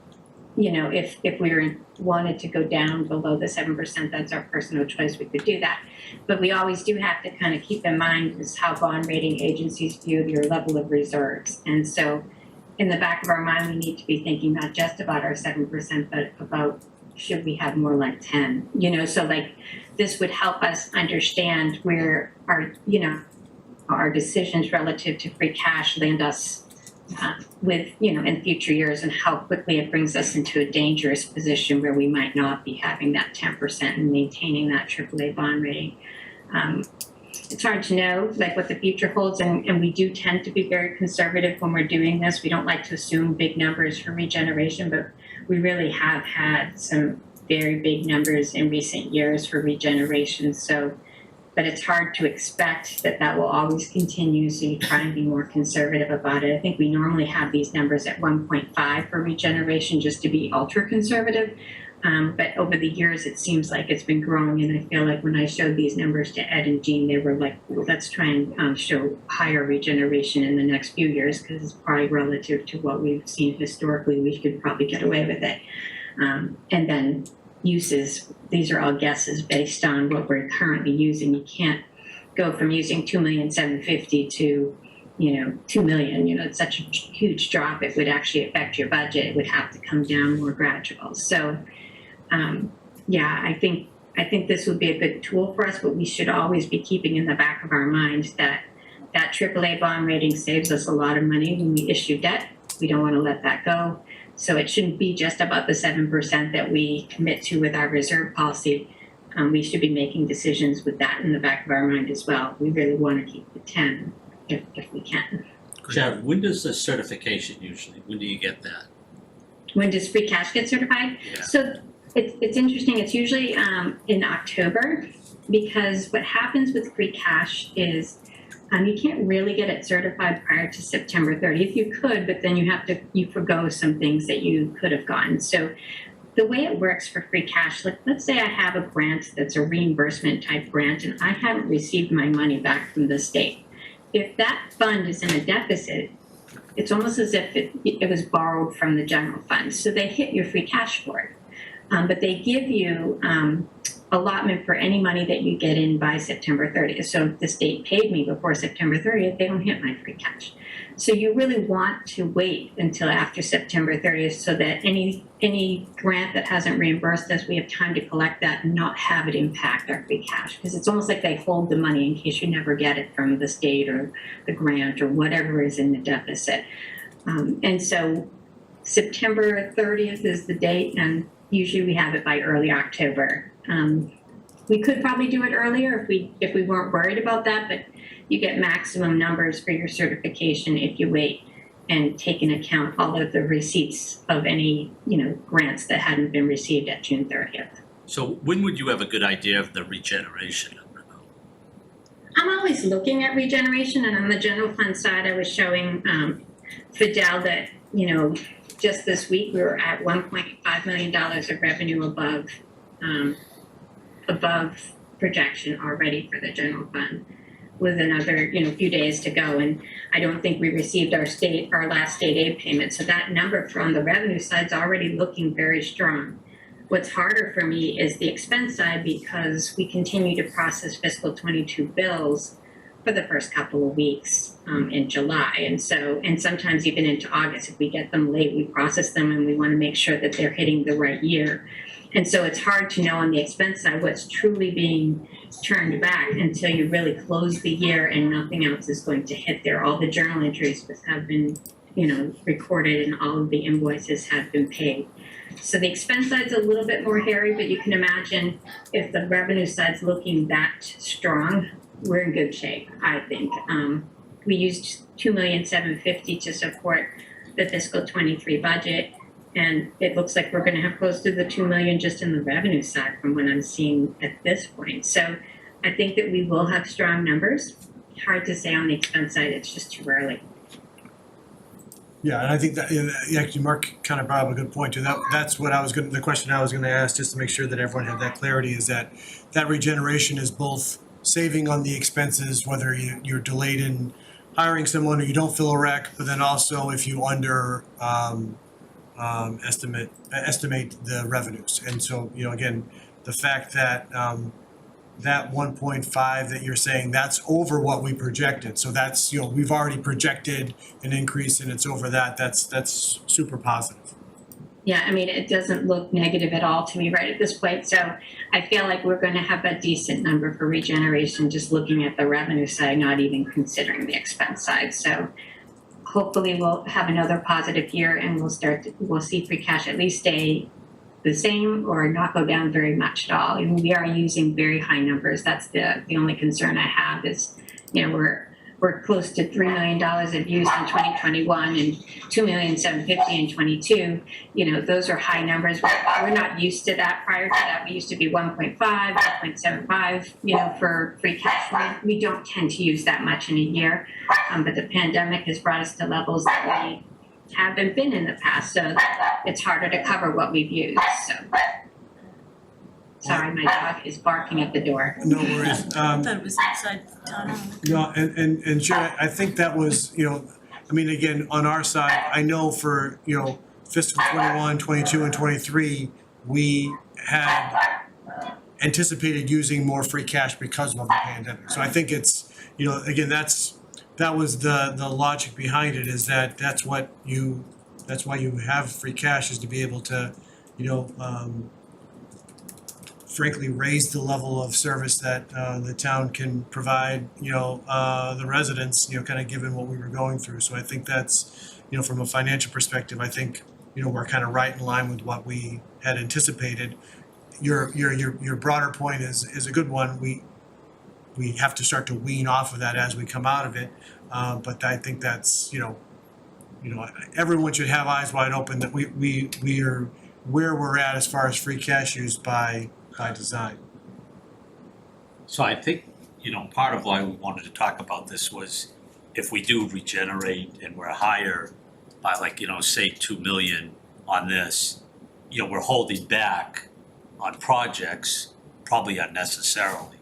you know, if we wanted to go down below the 7%, that's our personal choice, we could do that. But we always do have to kind of keep in mind is how bond rating agencies view your level of reserves. And so in the back of our mind, we need to be thinking not just about our 7%, but about should we have more like 10, you know? So like this would help us understand where our, you know, our decisions relative to free cash land us with, you know, in future years and how quickly it brings us into a dangerous position where we might not be having that 10% and maintaining that AAA bond rating. It's hard to know like what the future holds, and we do tend to be very conservative when we're doing this. We don't like to assume big numbers for regeneration, but we really have had some very big numbers in recent years for regeneration. So, but it's hard to expect that that will always continue, so you try and be more conservative about it. I think we normally have these numbers at 1.5 for regeneration just to be ultra conservative. But over the years, it seems like it's been growing, and I feel like when I showed these numbers to Ed and Jean, they were like, well, let's try and show higher regeneration in the next few years because it's probably relative to what we've seen historically. We could probably get away with it. And then uses, these are all guesses based on what we're currently using. You can't go from using 2,750,000 to, you know, 2 million. You know, it's such a huge drop. It would actually affect your budget. It would have to come down more gradual. So, yeah, I think this would be a good tool for us, but we should always be keeping in the back of our minds that that AAA bond rating saves us a lot of money when we issue debt. We don't want to let that go. So it shouldn't be just about the 7% that we commit to with our reserve policy. We should be making decisions with that in the back of our mind as well. We really want to keep the 10 if we can. Sharon, when does the certification usually, when do you get that? When does free cash get certified? Yeah. So it's interesting. It's usually in October, because what happens with free cash is you can't really get it certified prior to September 30th. You could, but then you forgo some things that you could have gotten. So the way it works for free cash, like let's say I have a grant that's a reimbursement type grant and I haven't received my money back from the state. If that fund is in a deficit, it's almost as if it was borrowed from the general fund. So they hit your free cash for it. But they give you allotment for any money that you get in by September 30th. So if the state paid me before September 30th, they don't hit my free cash. So you really want to wait until after September 30th so that any grant that hasn't reimbursed us, we have time to collect that and not have it impact our free cash. Because it's almost like they hold the money in case you never get it from the state or the grant or whatever is in the deficit. And so September 30th is the date, and usually we have it by early October. We could probably do it earlier if we weren't worried about that, but you get maximum numbers for your certification if you wait and take into account all of the receipts of any, you know, grants that hadn't been received at June 30th. So when would you have a good idea of the regeneration? I'm always looking at regeneration, and on the general fund side, I was showing Fidel that, you know, just this week we were at $1.5 million of revenue above projection already for the general fund, with another, you know, few days to go. And I don't think we received our last state aid payment. So that number from the revenue side is already looking very strong. What's harder for me is the expense side, because we continue to process fiscal 22 bills for the first couple of weeks in July. And sometimes even into August, if we get them late, we process them and we want to make sure that they're hitting the right year. And so it's hard to know on the expense side what's truly being turned back until you really close the year and nothing else is going to hit there. All the journal entries have been, recorded and all of the invoices have been paid. So the expense side's a little bit more hairy, but you can imagine if the revenue side's looking that strong, we're in good shape, I think. We used $2,750,000 to support the fiscal 23 budget. And it looks like we're gonna have close to the 2 million just in the revenue side from what I'm seeing at this point. So I think that we will have strong numbers. Hard to say on the expense side, it's just too early. Yeah, and I think that, actually, Mark kind of brought up a good point too. That's what the question I was gonna ask, just to make sure that everyone had that clarity, is that regeneration is both saving on the expenses, whether you're delayed in hiring someone or you don't fill a rec, but then also if you estimate the revenues. And so, again, the fact that that 1.5 that you're saying, that's over what we projected. So that's, we've already projected an increase and it's over that. That's super positive. Yeah, I mean, it doesn't look negative at all to me right at this point. So I feel like we're going to have a decent number for regeneration, just looking at the revenue side, not even considering the expense side. So hopefully we'll have another positive year and we'll see free cash at least stay the same or not go down very much at all. And we are using very high numbers. That's the only concern I have is, we're close to $3 million of use in 2021 and $2,750,000 in 22. Those are high numbers. We're not used to that. Prior to that, we used to be 1.5, 1.75, for free cash. We don't tend to use that much in a year, but the pandemic has brought us to levels that we haven't been in the past, so it's harder to cover what we've used. So, sorry, my dog is barking at the door. No worries. I thought it was inside town hall. No, and Sharon, I think that was, again, on our side, I know for, fiscal 21, 22, and 23, we had anticipated using more free cash because of the pandemic. So I think it's, again, that was the logic behind it, is that's why you have free cash, is to be able to, frankly, raise the level of service that the town can provide, the residents, kind of given what we were going through. So I think that's, from a financial perspective, I think, we're kind of right in line with what we had anticipated. Your broader point is a good one. We have to start to wean off of that as we come out of it. But I think that's, everyone should have eyes wide open that we are where we're at as far as free cash use by design. So I think, part of why we wanted to talk about this was if we do regenerate and we're higher by say 2 million on this, we're holding back on projects probably unnecessarily.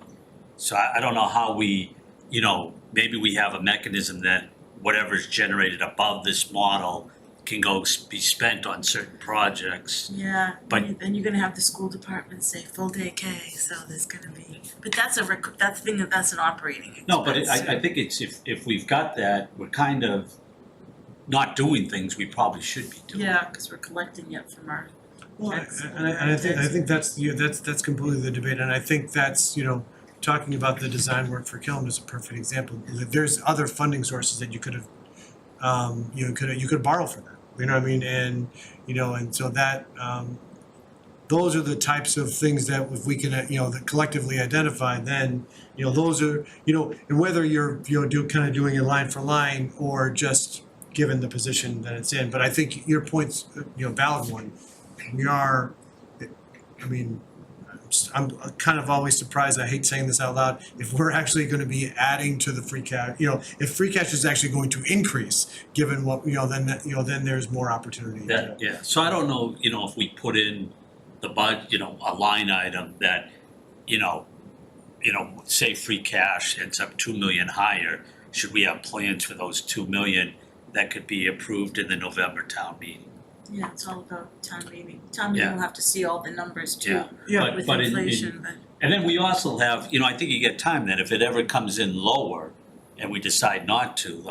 So I don't know how we, maybe we have a mechanism that whatever's generated above this model can be spent on certain projects. Yeah, But- then you're gonna have the school department say full day K, so there's gonna be, but that's an operating expense. No, but I think it's, if we've got that, we're kind of not doing things we probably should be doing. Yeah, cause we're collecting it from our Well, tax. and I think that's completely the debate, and I think that's, talking about the design work for Killam is a perfect example. There's other funding sources that you could have, you could borrow for that. You know what I mean? And and so that those are the types of things that if we can that collectively identify, then those are and whether you're doing it line for line or just given the position that it's in. But I think your point's a valid one. We are, I'm kind of always surprised, I hate saying this out loud, if we're actually going to be adding to the free cash, if free cash is actually going to increase, given what, then there's more opportunity. Yeah, so I don't know, if we put in the budget, a line item that, say free cash ends up 2 million higher, should we have plans for those 2 million that could be approved in the November town meeting? Yeah, it's all about town meeting. Town meeting will have to see all the numbers too, Yeah. with But inflation, but. And then we also have, I think you get time that if it ever comes in lower and we decide not to,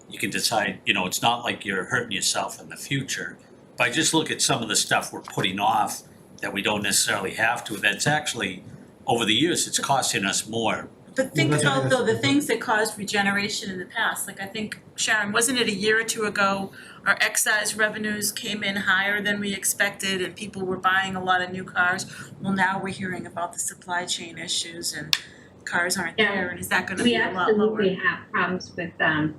you can decide, it's not like you're hurting yourself in the future. But I just look at some of the stuff we're putting off that we don't necessarily have to, that's actually over the years, it's costing us more. But think Well, that's- about though, the things that caused regeneration in the past, like I think, Sharon, wasn't it a year or two ago, our excise revenues came in higher than we expected and people were buying a lot of new cars? Well, now we're hearing about the supply chain issues and cars aren't Yeah. there, and is that gonna We be a lot lower? absolutely have problems with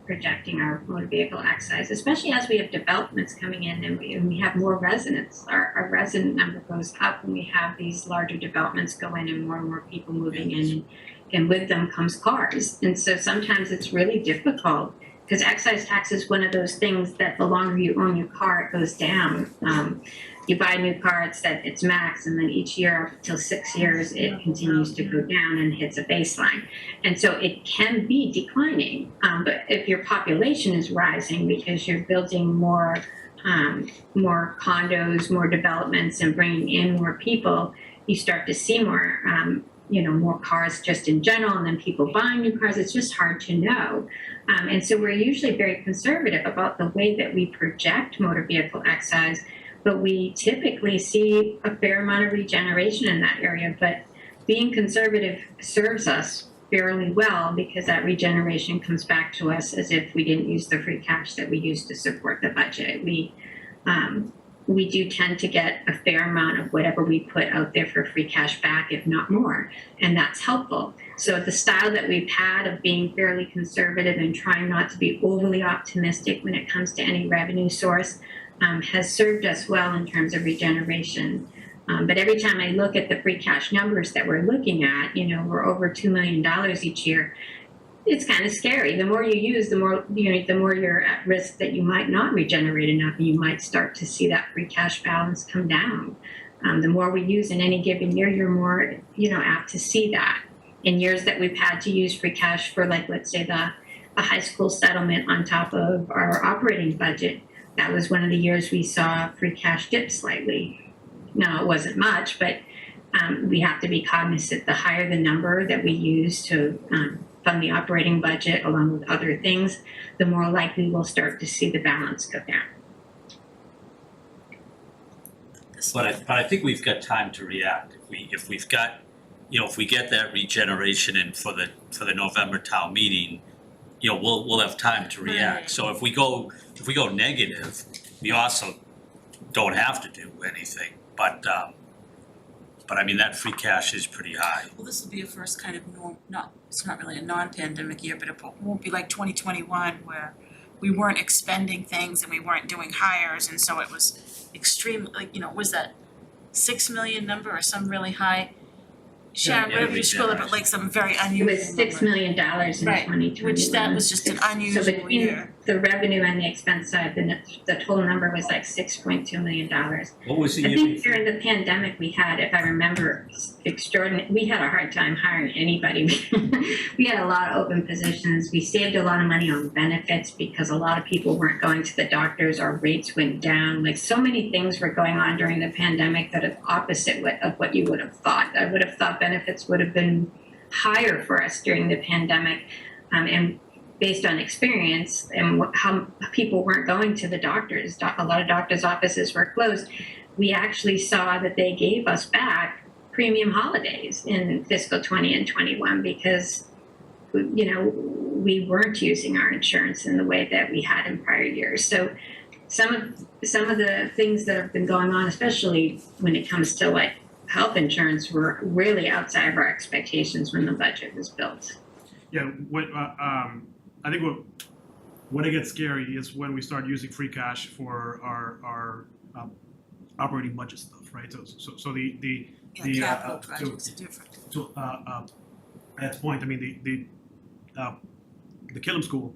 projecting our motor vehicle excise, especially as we have developments coming in and we have more residents. Our resident number goes up when we have these larger developments go in and more people moving in, and with them comes cars. And so sometimes it's really difficult because excise tax is one of those things that the longer you own your car, it goes down. You buy a new car, it's at its max, and then each year till 6 years, it continues to go down and hits a baseline. And so it can be declining, but if your population is rising because you're building more condos, more developments, and bringing in more people, you start to see more, more cars just in general, and then people buying new cars. It's just hard to know. And so we're usually very conservative about the way that we project motor vehicle excise, but we typically see a fair amount of regeneration in that area. But being conservative serves us fairly well because that regeneration comes back to us as if we didn't use the free cash that we used to support the budget. We do tend to get a fair amount of whatever we put out there for free cash back, if not more, and that's helpful. So the style that we've had of being fairly conservative and trying not to be overly optimistic when it comes to any revenue source has served us well in terms of regeneration. But every time I look at the free cash numbers that we're looking at, we're over $2 million each year. It's kind of scary. The more you use, the more you're at risk that you might not regenerate enough, and you might start to see that free cash balance come down. The more we use in any given year, you're more, apt to see that. In years that we've had to use free cash for, like, let's say the high school settlement on top of our operating budget, that was one of the years we saw free cash dip slightly. Now, it wasn't much, but we have to be cognizant. The higher the number that we use to fund the operating budget along with other things, the more likely we'll start to see the balance go down. But I think we've got time to react. If we get that regeneration in for the November town meeting, we'll have time to react. Right. So if we go negative, we also don't have to do anything. But I mean, that free cash is pretty high. Well, this will be a first kind of it's not really a non-pandemic year, but it won't be like 2021 where we weren't expending things and we weren't doing hires, and so it was extreme, was that 6 million number or some really high? Sharon, Yeah, whatever you scroll up, but like some very unusual It was $6 million in Right, 2021. which that was just an So unusual between year. the revenue and the expense side, the total number was like $6.2 million. What was the I year think before? during the pandemic, we had, if I remember, we had a hard time hiring anybody. We had a lot of open positions. We saved a lot of money on benefits because a lot of people weren't going to the doctors. Our rates went down. Like, so many things were going on during the pandemic that are opposite of what you would have thought. I would have thought benefits would have been higher for us during the pandemic. And based on experience and how people weren't going to the doctors, a lot of doctors' offices were closed. We actually saw that they gave us back premium holidays in fiscal 20 and 21 because, we weren't using our insurance in the way that we had in prior years. So some of the things that have been going on, especially when it comes to like health insurance, were really outside of our expectations when the budget was built. Yeah, I think when it gets scary is when we start using free cash for our operating budget stuff, right? So the Capital projects are different. to Ed's point, I mean the Killam School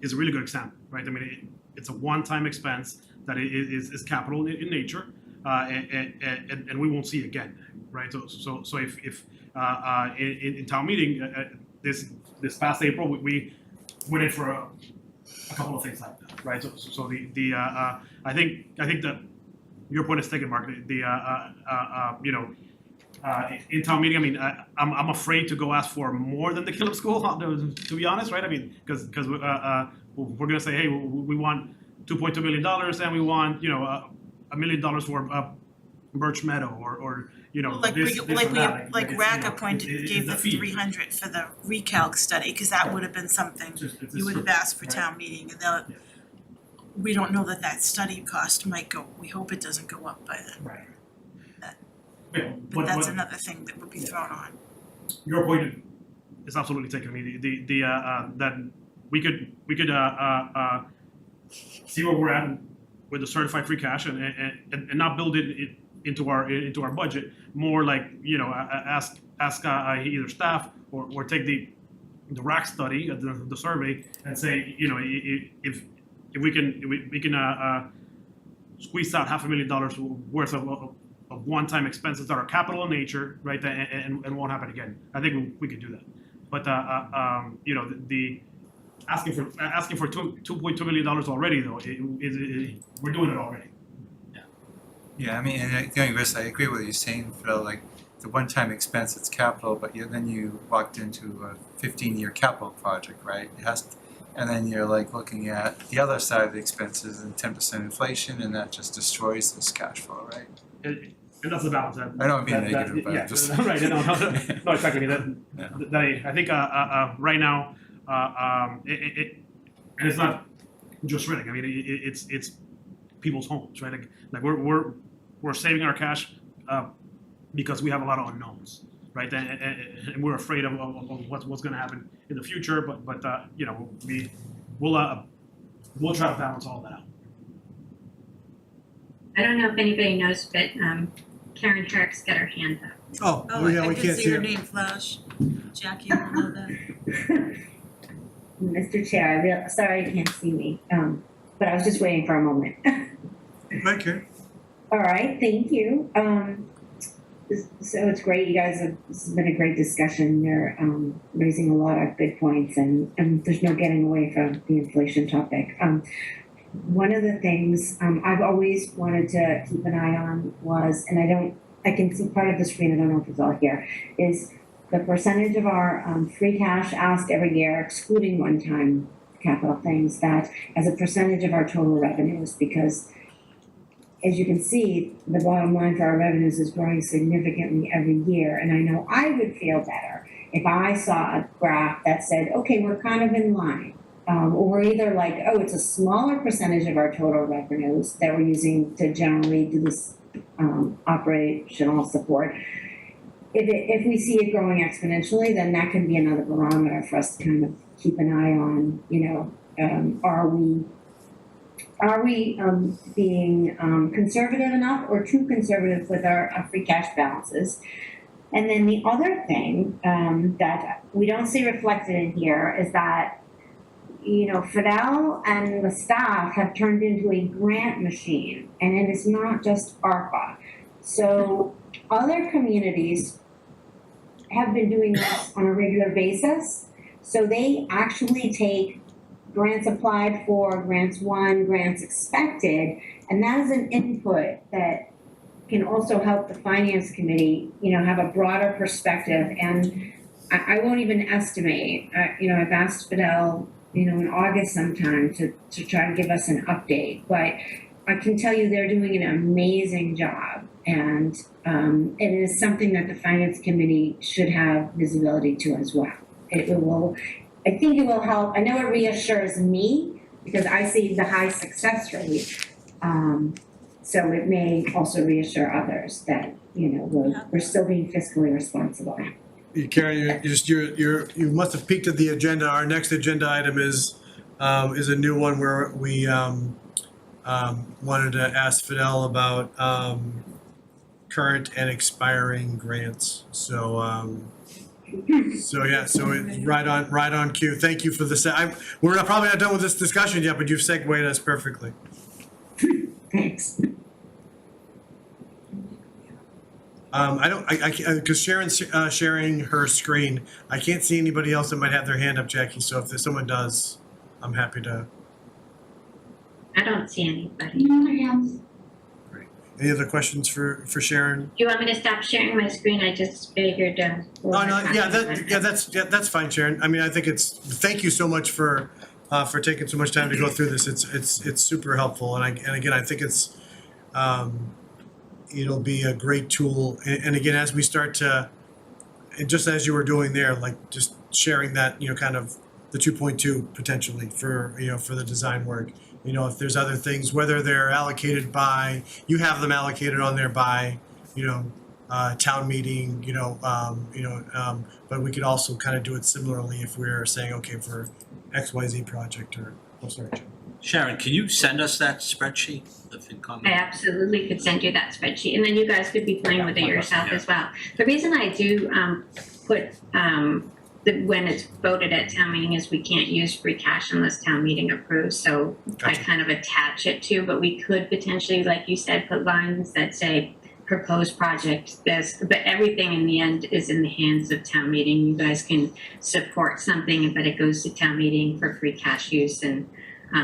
is a really good example, right? I mean it's a one-time expense that is capital in nature, and we won't see it again, right? So if in town meeting this past April we went in for a couple of things like that, right? So I think that your point is taken, Mark. In town meeting, I mean, I'm afraid to go ask for more than the Killam School, to be honest, right? I mean, because we're gonna say, hey, we want $2.2 million, and we want $1 million for Birch Meadow or you know, Like this we, like and we, that. like it's, you RAC know, appointed, it's gave the fee. 300 for the recalc study, cause that would have been something It's a you would have script, asked for right? town meeting, and they'll, Yeah. we don't know that study cost might go, we hope it doesn't go up by then, Right. That- Yeah, but that's another thing that would be thrown on. your point is absolutely taken. I mean, that we could see where we're at with the certified free cash and not build it into our budget. More like, you know, ask either staff or take the RAC study, the survey, and say, you know, if we can squeeze out $500,000 worth of one-time expenses that are capital in nature, right, and won't happen again. I think we could do that. But you know, the asking for $2.2 million already though, we're doing it already. Yeah, I mean, and the only risk, I agree with you saying, Phil, like, the one-time expense, it's capital, but then you walked into a 15-year capital project, right? It has to, and then you're like looking at the other side of the expenses and 10% inflation, and that just destroys this cash flow, right? And that's the balance. I don't mean negative, but yeah, just- right. No, exactly. Yeah. I think right now, and it's not just renting. I mean, it's people's homes, right? Like we're saving our cash because we have a lot of unknowns, right? And we're afraid of what's going to happen in the future. But you know, we'll try to balance all that out. I don't know if anybody knows, but Karen Herrick's got her hand up. Oh, yeah, I we did can't see see your it. name flash, Jackie will know that. Mr. Chair, sorry you can't see me, but I was just waiting for a moment. Thank you. All right, thank you. So it's great, you guys have, this has been a great discussion. You're raising a lot of good points and there's no getting away from the inflation topic. One of the things I've always wanted to keep an eye on was, and I can see part of the screen, I don't know if it's all here, is the percentage of our free cash asked every year, excluding one-time capital things, that as a percentage of our total revenues, because as you can see, the bottom line for our revenues is growing significantly every year. And I know I would feel better if I saw a graph that said, okay, we're kind of in line. Or we're either like, oh, it's a smaller percentage of our total revenues that we're using to generally do this operational support. If we see it growing exponentially, then that can be another barometer for us to kind of keep an eye on, you know, are we being conservative enough or too conservative with our free cash balances? And then the other thing that we don't see reflected in here is that, you know, Fidel and the staff have turned into a grant machine, and it is not just ARPA. So other communities have been doing this on a regular basis. So they actually take grants applied for, grants won, grants expected, and that is an input that can also help the finance committee, you know, have a broader perspective. And I won't even estimate, you know, I've asked Fidel, you know, in August sometime to try to give us an update, but I can tell you they're doing an amazing job. And it is something that the finance committee should have visibility to as well. I think it will help. I know it reassures me because I see the high success rate. So it may also reassure others that, you know, we're still being fiscally responsible. Karen, you must have peeked at the agenda. Our next agenda item is a new one where we wanted to ask Fidel about current and expiring grants. So it's right on cue. Thank you for this. We're probably not done with this discussion yet, but you've segued us perfectly. Thanks. I can't, because Sharon's sharing her screen. I can't see anybody else that might have their hand up, Jackie. So if someone does, I'm happy to. I don't see anybody. Great. Any other questions for Sharon? Do you want me to stop sharing my screen? I just figured. That's fine, Sharon. I mean, I think thank you so much for taking so much time to go through this. It's super helpful, and again, I think it's it'll be a great tool. And again, as we start to, and just as you were doing there, like just sharing that, kind of the 2.2 potentially for, for the design work. If there's other things, whether they're allocated by, you have them allocated on there by, town meeting, but we could also kind of do it similarly if we're saying, okay, for XYZ project or, oh, sorry, Jim. Sharon, can you send us that spreadsheet, the FinCom? I absolutely could send you that spreadsheet, and then you guys could be playing with it yourself as well. The reason I do put when it's voted at town meeting is we can't use free cash unless town meeting approves, so Gotcha. I kind of attach it to, but we could potentially, like you said, put lines that say proposed project this, but everything in the end is in the hands of town meeting. You guys can support something, but it goes to town meeting for free cash use, and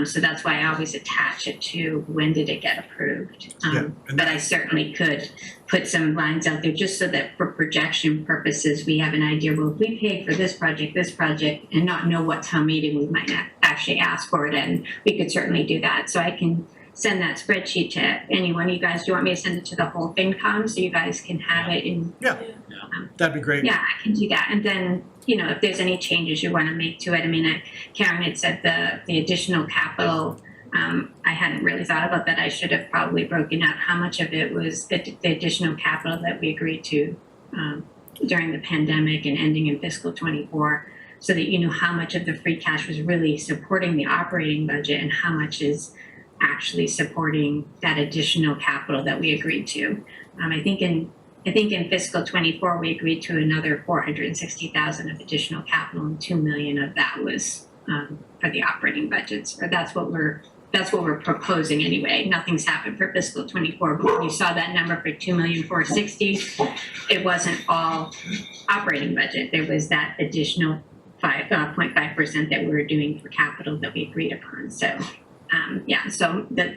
so that's why I always attach it to when did it get approved. Yeah, and But I certainly could put some lines out there just so that for projection purposes, we have an idea, well, if we pay for this project, and not know what town meeting we might not actually ask for it, and we could certainly do that. So I can send that spreadsheet to any one of you guys. Do you want me to send it to the whole FinCom so you guys can have it in? That'd be great. Yeah, I can do that. And then, if there's any changes you want to make to it, I mean, Karen had said the additional capital, I hadn't really thought about that. I should have probably broken out how much of it was the additional capital that we agreed to during the pandemic and ending in fiscal 24, so that you know how much of the free cash was really supporting the operating budget and how much is actually supporting that additional capital that we agreed to. I think in fiscal 24 we agreed to another 460,000 of additional capital, and 2 million of that was for the operating budgets, or that's what we're proposing anyway. Nothing's happened for fiscal 24, but when you saw that number for 2,460,000, it wasn't all operating budget. There was that additional 0.5% that we were doing for capital that we agreed upon. So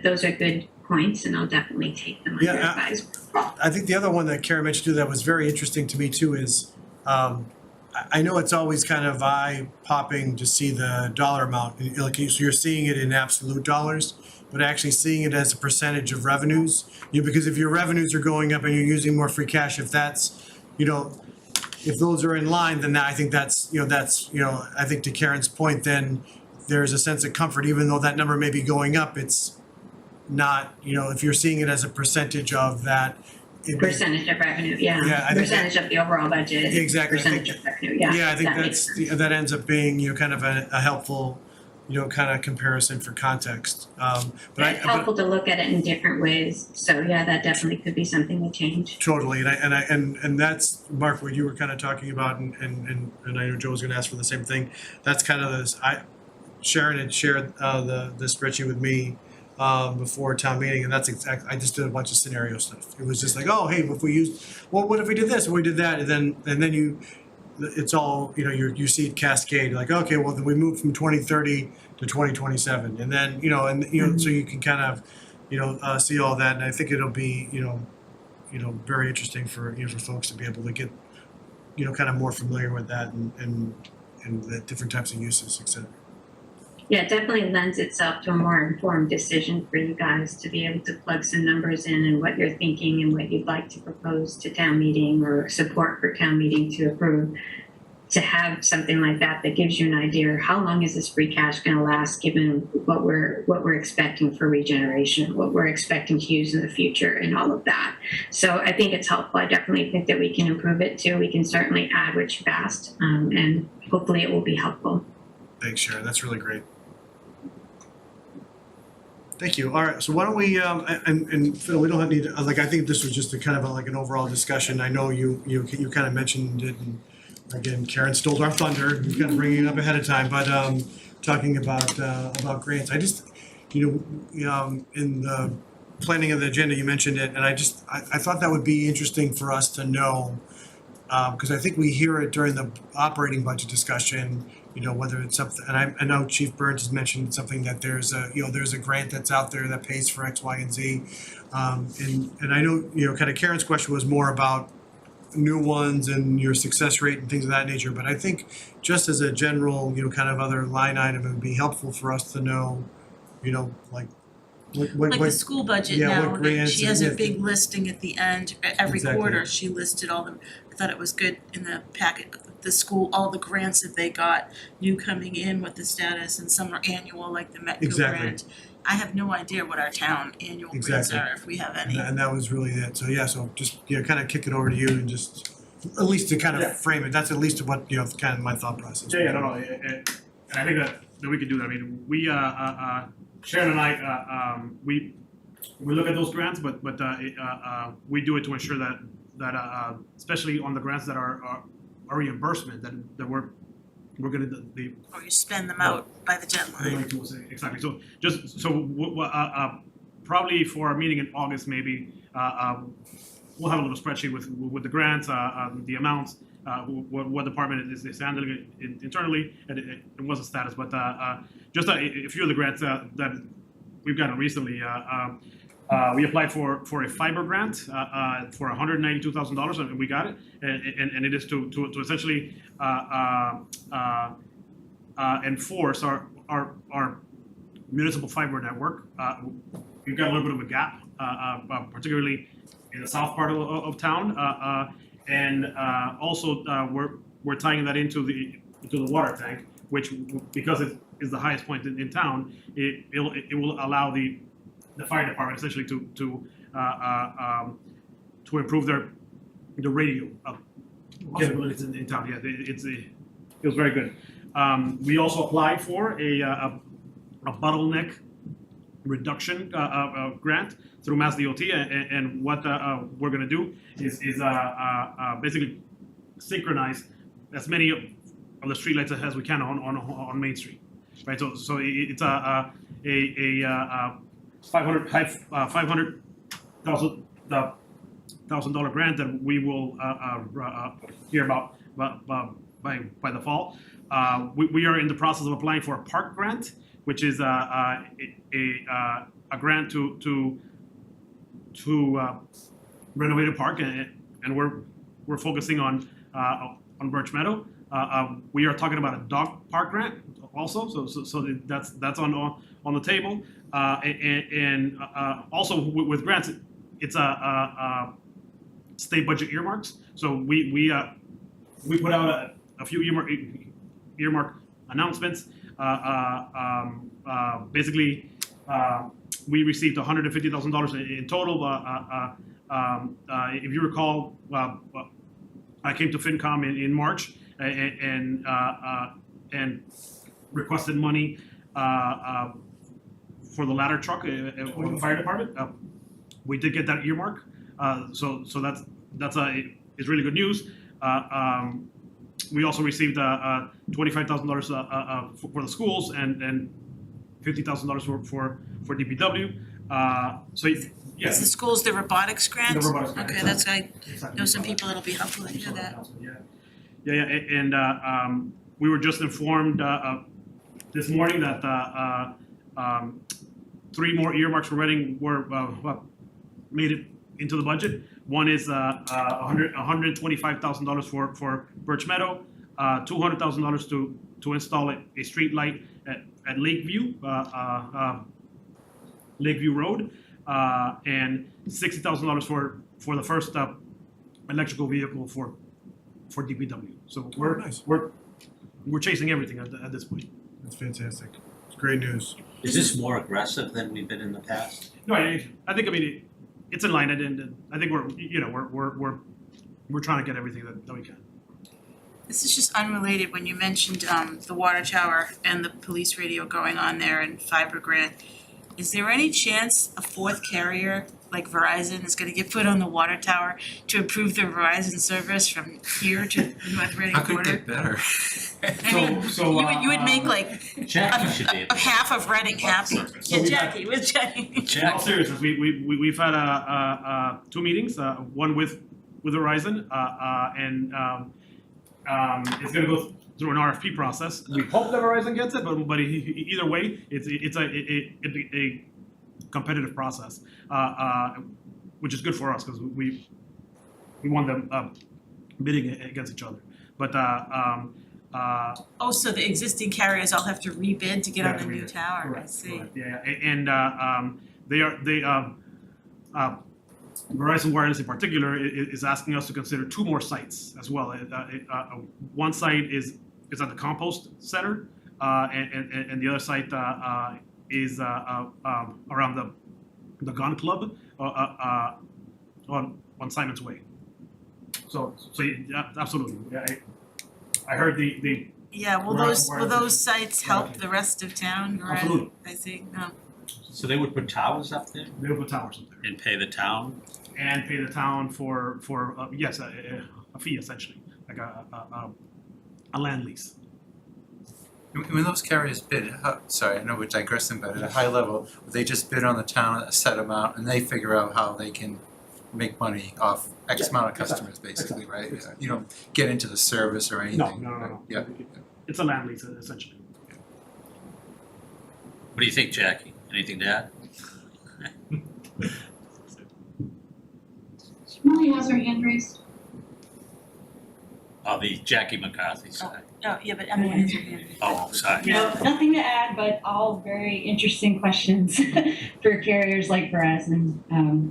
those are good points, and I'll definitely take them under advisement. I think the other one that Karen mentioned too that was very interesting to me too is, I know it's always kind of eye-popping to see the dollar amount, like so you're seeing it in absolute dollars, but actually seeing it as a percentage of revenues. Because if your revenues are going up and you're using more free cash, if that's, if those are in line, then I think I think to Karen's point, then there's a sense of comfort, even though that number may be going up, it's not, if you're seeing it as a percentage of that. Percentage of revenue, yeah. Yeah, I think percentage of the overall budget. Exactly. Percentage of revenue, yeah. Yeah, I think makes sense. that ends up being, kind of a helpful, kind of comparison for context. It's helpful to look at it in different ways. So yeah, that definitely could be something to change. Totally, and that's, Mark, what you were kind of talking about, and I know Joe was going to ask for the same thing. That's kind of this. Sharon had shared the spreadsheet with me before town meeting, and that's exactly. I just did a bunch of scenario stuff. It was just like, oh, hey, if we used, well, what if we did this, and we did that, and then you, it's all, you see it cascade. Like, okay, well, then we moved from 2030 to 2027, and then so you can kind of see all that, and I think it'll be very interesting for for folks to be able to get kind of more familiar with that and the different types of uses, etc. Yeah, it definitely lends itself to a more informed decision for you guys to be able to plug some numbers in and what you're thinking and what you'd like to propose to town meeting or support for town meeting to approve. To have something like that gives you an idea of how long is this free cash going to last, given what we're expecting for regeneration, what we're expecting to use in the future, and all of that. So I think it's helpful. I definitely think that we can improve it too. We can certainly add what you've asked, and hopefully it will be helpful. Thanks, Sharon. That's really great. Thank you. All right, so why don't we, and Phil, we don't need, I think this was just a kind of like an overall discussion. I know you kind of mentioned it, and again, Karen stole our thunder, you kind of bringing it up ahead of time, but talking about grants. I just, in the planning of the agenda, you mentioned it, and I thought that would be interesting for us to know, because I think we hear it during the operating budget discussion, whether it's something, and I know Chief Burns has mentioned something that there's a grant that's out there that pays for X, Y, and Z. And I know, kind of Karen's question was more about new ones and your success rate and things of that nature. But I think just as a general, kind of other line item, it would be helpful for us to know, like What Like the school budget yeah, what now, that grants she has a and- big listing at the end, every Exactly. quarter, she listed all them. I thought it was good in the packet, the school, all the grants that they got, new coming in, what the status, and some are annual, like the Metco Exactly. grant. I have no idea what our town annual grants Exactly. are, if we have any. And that was really it. So yeah, so just, kind of kick it over to you and just, at least to kind Yeah. of frame it. That's at least what, kind of my thought process. Yeah, no, and I think that we could do that. I mean, we, Sharon and I, we look at those grants, but we do it to ensure that especially on the grants that are reimbursement, that we're gonna the Or you spend them out by the deadline. exactly. So just probably for our meeting in August, maybe we'll have a little spreadsheet with the grants, the amounts, what department is handling it internally, and what's the status. But just a few of the grants that we've gotten recently. We applied for a fiber grant for $192,000, and we got it. And it is to essentially enforce our municipal fiber network. We've got a little bit of a gap, particularly in the south part of town, and also we're tying that into the water tank, which, because it is the highest point in town, it will allow the fire department essentially to improve their radio capabilities in town. Yeah, it was very good. We also applied for a bottleneck reduction grant through Mass DOT, and what we're going to do is basically synchronize as many of the streetlights as we can on Main Street, right? So it's a $500,000 grant that we will hear about by the fall. We are in the process of applying for a park grant, which is a grant to renovate a park, and we're focusing on Birch Meadow. We are talking about a dog park grant also, so that's on the table. And also with grants, it's a state budget earmarks. So we put out a few earmark announcements. Basically, we received $150,000 in total. If you recall, I came to FinCom in March and requested money for the ladder truck for the fire department. We did get that earmark, so that's is really good news. We also received $25,000 for the schools and $50,000 for DPW. So yeah, Is the schools the robotics grant? The robotics grant, Okay, exactly. I know some people that'll be helpful to hear that. Yeah, and we were just informed this morning that 3 more earmarks for Reading were made it into the budget. One is $125,000 for Birch Meadow, $200,000 to install a street light at Lakeview Road, and $60,000 for the first electrical vehicle for DPW. So Nice. we're chasing everything at this point. That's fantastic. It's great news. Is this more aggressive than we've been in the past? No, I think it's in line, and I think we're trying to get everything that we can. This is just unrelated, when you mentioned the water tower and the police radio going on there and fiber grant. Is there any chance a 4th carrier like Verizon is gonna get put on the water tower to improve the Verizon service from here to North Reading How could it border? get better? I mean, you would make like Jackie should be able. half of Reading happy. Yeah, we- Jackie, where's Jackie? In all seriousness, we've had 2 meetings, one with Verizon, and it's going to go through an RFP process. We hope that Verizon gets it, but either way, it's a competitive process, which is good for us because we want them bidding against each other. But Oh, so the existing carriers all have to rebid to get on the new tower, I Correct, see. correct. Yeah, and Verizon Wireless in particular is asking us to consider 2 more sites as well. One site is at the compost center, and the other site is around the gun club on Simon's Way. So yeah, absolutely. Yeah, I heard the Yeah, will those sites help the rest of town, right? Absolutely. I think, no. So they would put towers up there they will put towers up there and pay the town? and pay the town for yes, a fee essentially, like a land lease. When those carriers bid, sorry, I know we're digressing, but at a high level, they just bid on the town a set amount and they figure out how they can make money off X amount of customers, basically, right? Exactly. You don't get into the service or anything. No. Yeah. It's a land lease essentially. What do you think, Jackie? Anything to add? Molly has her hand raised. Oh, the Jackie McCarthy side. Oh, yeah, but Emily has her hand. Oh, sorry. No, nothing to add, but all very interesting questions for carriers like Verizon.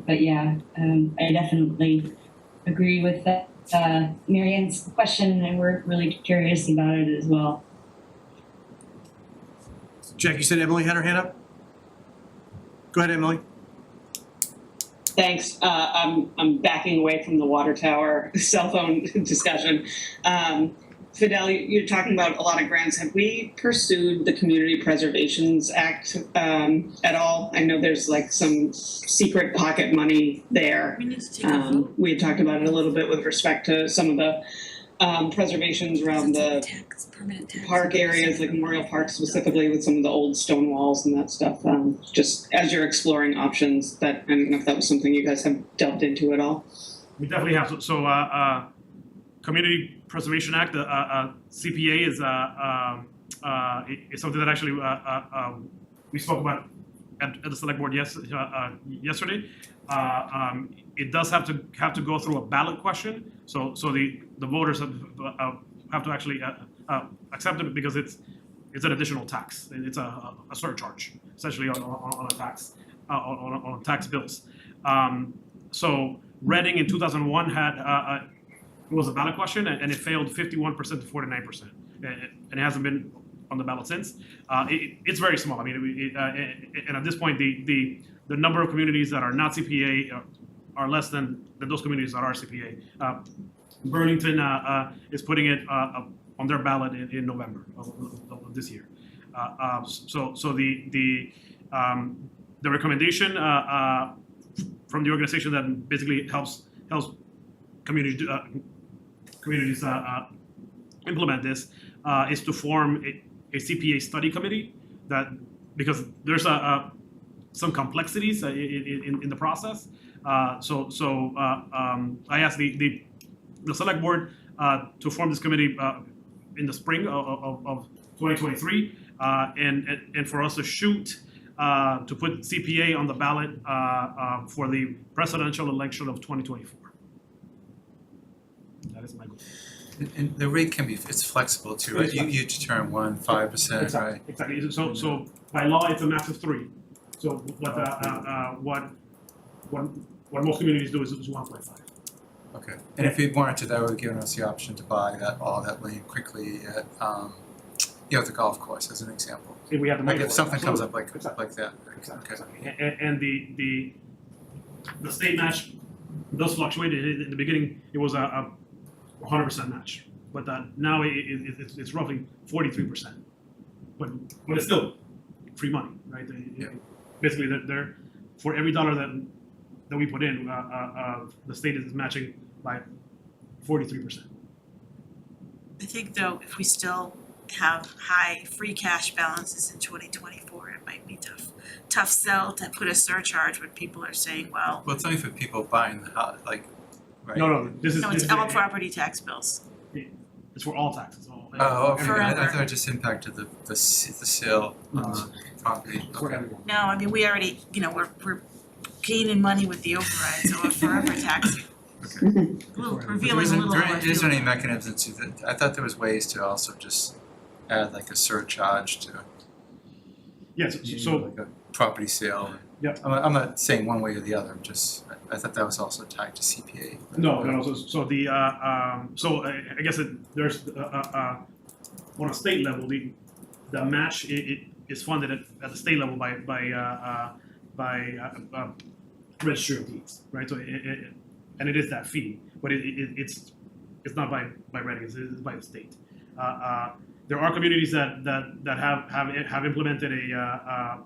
But yeah, I definitely agree with that, Marianne's question, and we're really curious about it as well. Jack, you said Emily had her hand up? Go ahead, Emily. Thanks. I'm backing away from the water tower cell phone discussion. Fidel, you're talking about a lot of grants. Have we pursued the Community Preservations Act at all? I know there's like some secret pocket money there. We need to take a vote. We had talked about it a little bit with respect to some of the preservations around the Permanent tax. park areas, like Memorial Park specifically, with some of the old stone walls and that stuff. Just as you're exploring options, that I don't know if that was something you guys have delved into at all. We definitely have. So Community Preservation Act, CPA is something that actually we spoke about at the select board yesterday. It does have to go through a ballot question. So the voters have to actually accept it because it's an additional tax. It's a surcharge essentially on a tax on tax bills. So Reading in 2001 had it was a ballot question and it failed 51% to 49%, and it hasn't been on the ballot since. It's very small. I mean, and at this point, the number of communities that are not CPA are less than those communities that are CPA. Burlington is putting it on their ballot in November of this year. So the recommendation from the organization that basically helps communities implement this is to form a CPA study committee, that because there's some complexities in the process. So I asked the select board to form this committee in the spring of 2023, and for us to shoot to put CPA on the ballot for the presidential election of 2024. That is my goal. And the rate can be, it's flexible too, right? You determine 5%, right? Exactly. So by law, it's a max of 3. So what most communities do is 1.5. Okay. And if we wanted to, that would have given us the option to buy all that land quickly at, the golf course as an example. If we have the Like money if for it, something comes absolutely. up like that. Exactly. Okay. And the state match does fluctuate. In the beginning, it was a 100% match, but now it's roughly 43%. But it's still free money, right? Basically, they're for every dollar that we put in, the state is matching by 43%. I think though, if we still have high free cash balances in 2024, it might be tough sell to put a surcharge when people are saying, well, Well, it's only for people buying the house, like, right? No, this it's is all property tax bills. It's for all taxes. Oh, okay. I Forever. thought it just impacted the sale on the property. For Okay. everyone. No, I mean, we already, we're gaining money with the override, so we're forever taxing. Revealing a little There how I isn't feel. any mechanism to that. I thought there was ways to also just add like a surcharge to Yes. So like a property sale. I'm not saying one way or the other, I'm just, I thought that was also tied to CPA. No, so the, I guess there's, on a state level, the match, it is funded at the state level by registry of deeds, right? So and it is that fee, but it's not by Reading, it's by the state. There are communities that have implemented a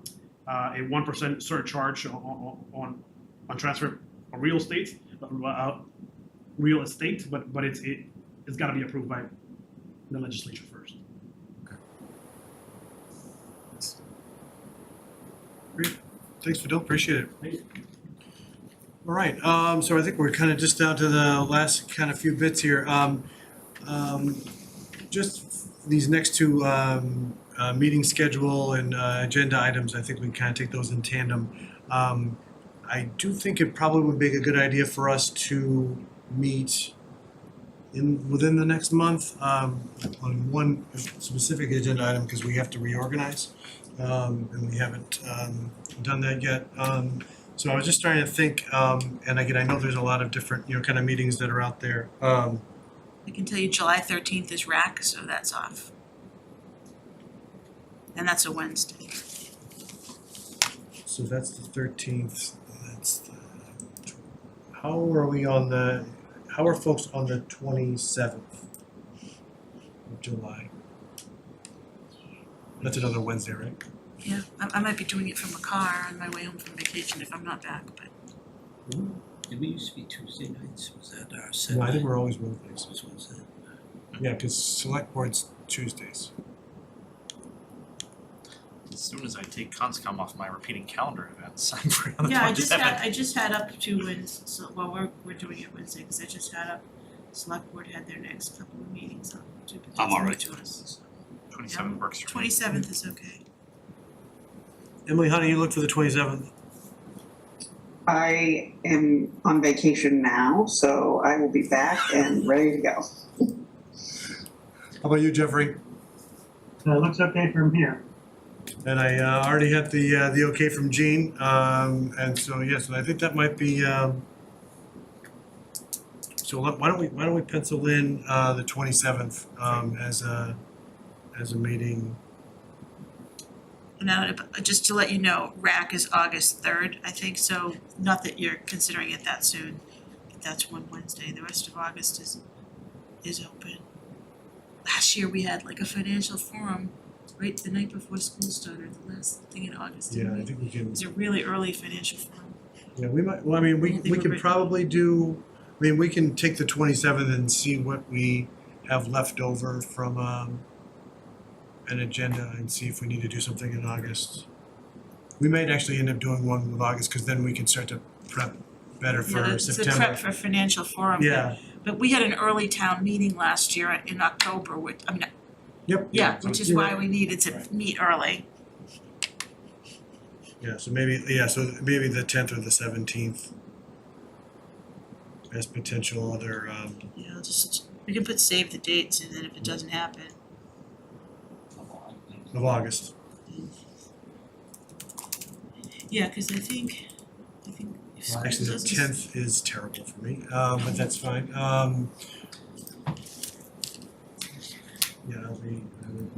1% surcharge on transfer of real estate, but it's got to be approved by the legislature first. Great, thanks, Fidel, appreciate it. Thank you. All right, so I think we're kind of just down to the last kind of few bits here. Just these next two meeting schedule and agenda items, I think we can kind of take those in tandem. I do think it probably would be a good idea for us to meet within the next month on one specific agenda item because we have to reorganize, and we haven't done that yet. So I was just trying to think, and again, I know there's a lot of different, kind of meetings that are out there. I can tell you July 13th is RAC, so that's off. And that's a Wednesday. So that's the 13th. How are folks on the 27th of July? That's another Wednesday, right? Yeah, I might be doing it from a car on my way home from vacation if I'm not back, but Did we used to be Tuesday nights? Was that our set? No, I think we're always Wednesdays. Was Wednesday? Yeah, because select board's Tuesdays. As soon as I take Conscom off my repeating calendar events, I'm free on the 27th. yeah, I just had up to Wednesday, so, well, we're doing it Wednesday, because I just had up, select board had their next couple of meetings on Tuesday. I'm all right. To us. 27th works for me. 27th is okay. Emily, how do you look for the 27th? I am on vacation now, so I will be back and ready to go. How about you, Jeffrey? So it looks okay from here. And I already had the okay from Jean, and so yes, and I think that might be. So why don't we pencil in the 27th as a meeting? Now, just to let you know, RAC is August 3rd, I think, so not that you're considering it that soon, but that's one Wednesday, the rest of August is open. Last year, we had like a financial forum right the night before school started, the last thing in August, Yeah, didn't we? I think we It can. was a really early financial forum. Yeah, we might. Well, I mean, we I think we're can ready. probably do. I mean, we can take the 27th and see what we have left over from an agenda and see if we need to do something in August. We might actually end up doing one with August because then we can start to prep better for Yeah, it's the September. prep for financial forum. Yeah. But we had an early town meeting last year in October, which, I mean, Yep. yeah, which is why we needed to meet early. Yeah. So maybe the 10th or the 17th as potential other. You know, we can put save the dates, and then if it doesn't happen, Of August. yeah, because I think if school Actually, the doesn't. 10th is terrible for me, but that's fine. Yeah, I will be here on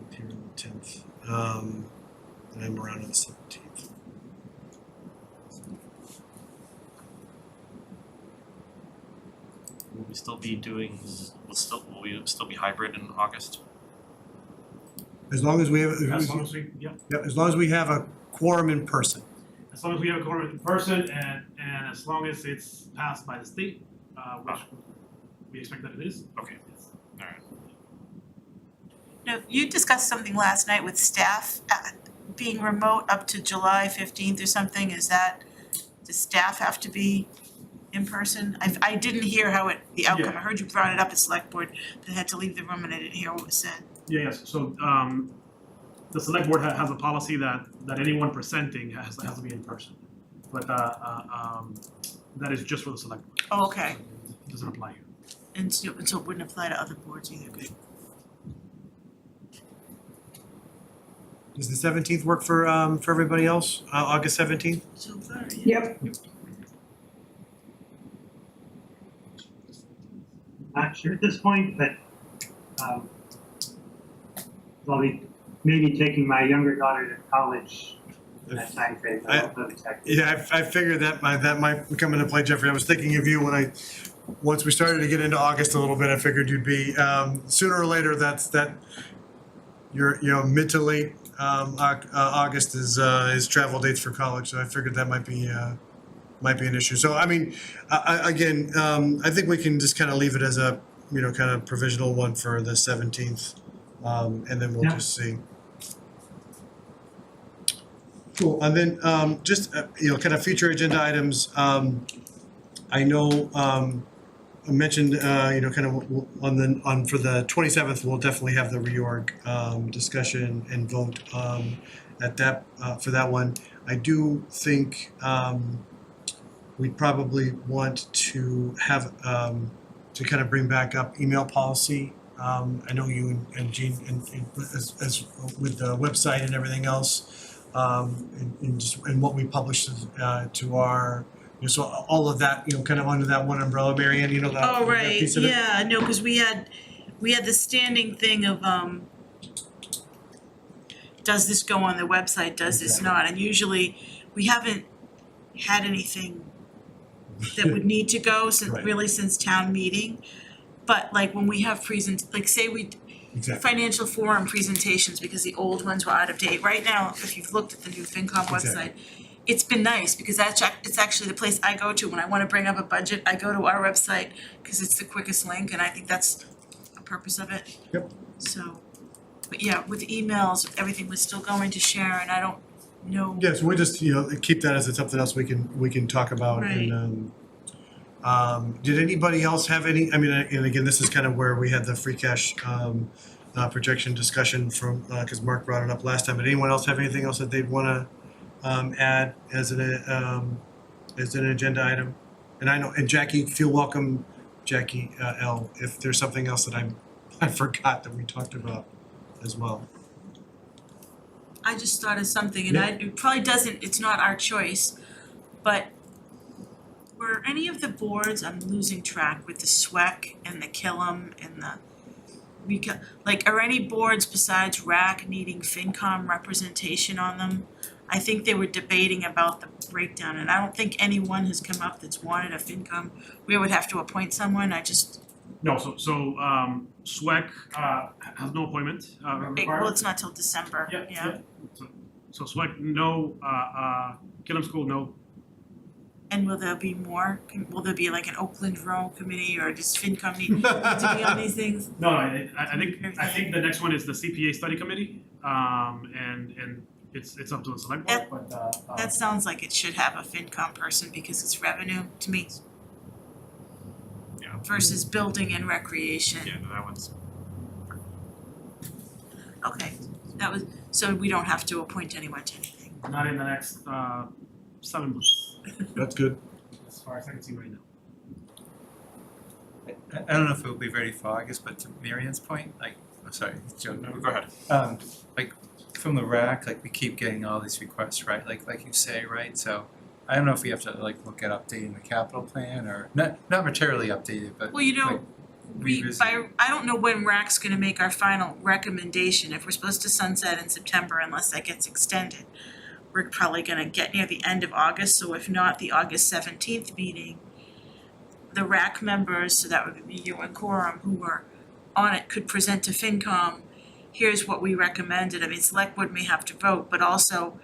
the 10th. And I'm around on the 17th. Will we still be doing, will we still be hybrid in August? As long as we have, As long as we, yeah, as long as we have a quorum in person. as long as we have a quorum in person and as long as it's passed by the state, which we expect that it is. Okay, alright. No, you discussed something last night with staff being remote up to July 15th or something. Does staff have to be in person? I didn't hear the outcome. Yeah. I heard you brought it up at select board, but I had to leave the room and I didn't hear what was said. Yes, so the select board has a policy that anyone presenting has to be in person. But that is just for the select board. Oh, okay. It doesn't apply here. And so it wouldn't apply to other boards either, good. Does the 17th work for everybody else? August 17th? So far, yeah. Yep. Not sure at this point, but I'll be maybe taking my younger daughter to college in that time frame. I don't know exactly. Yeah, I figured that might come into play, Jeffrey. I was thinking of you when once we started to get into August a little bit, I figured you'd be, sooner or later, your mid to late, August is travel dates for college, so I figured that might be an issue. So, I mean, again, I think we can just kind of leave it as a, kind of provisional one for the 17th, and then we'll Yeah. just see. Cool, and then, just, kind of future agenda items, I know, I mentioned, kind of for the 27th, we'll definitely have the reorg, discussion and vote, at that, for that one. I do think, we'd probably want to have, to kind of bring back up email policy. I know you and Jean, and as with the website and everything else, and what we publish to our, so all of that, kind of under that one umbrella, Marianne, that Oh, that right, piece of it? yeah, no, cause we had the standing thing of, does this go on the website, does this not, and usually we haven't had anything that would need to go Right. since town meeting. But like when we have say Exactly. financial forum presentations, because the old ones were out of date. Right now, if you've looked at the new FinCom website, it's been nice because it's actually the place I go to when I wanna bring up a budget. I go to our website because it's the quickest link, and I think that's a purpose of it. Yep. So, but yeah, with emails, everything was still going to Sharon. I don't know. Yeah, so we just, keep that as something else we can talk about. Right. And, did anybody else have any, I mean, and again, this is kind of where we had the free cash, projection discussion from, cause Mark brought it up last time, but anyone else have anything else that they'd wanna, add as an agenda item? And I know, and Jackie, feel welcome, Jackie, L, if there's something else that I forgot that we talked about as well. I just thought of something, and Yeah. it probably doesn't, it's not our choice, but were any of the boards, I'm losing track with the SWEC and the Killam and are any boards besides RAC needing FinCom representation on them? I think they were debating about the breakdown, and I don't think anyone has come up that's wanted a FinCom. We would have to appoint someone, No, so SWEC has no appointment required. well, it's not till December, Yeah. So SWEC, no, Killam School, no. And will there be more? Will there be like an Oakland Row committee, or does FinCom need to be on these things? No, I think the next one is the CPA study committee, and it's up to the select board, but That sounds like it should have a FinCom person because it's revenue to me Yeah. versus building and recreation. Yeah, no, that one's. Okay, so we don't have to appoint anyone to anything. not in the next 7 months, That's good. as far as I can see right now. I don't know if it will be ready for August, but to Marianne's point, sorry, Joe, No, go ahead. like from the RAC, we keep getting all these requests, right? Like you say, right? So I don't know if we have to look at updating the capital plan or not materially updated, but Well, revisit. I don't know when RAC's gonna make our final recommendation. If we're supposed to sunset in September, unless that gets extended, we're probably gonna get near the end of August, so if not the August 17th meeting, the RAC members, so that would be you and Quorum, who were on it, could present to FinCom, here's what we recommended. I mean, select board may have to vote, but also,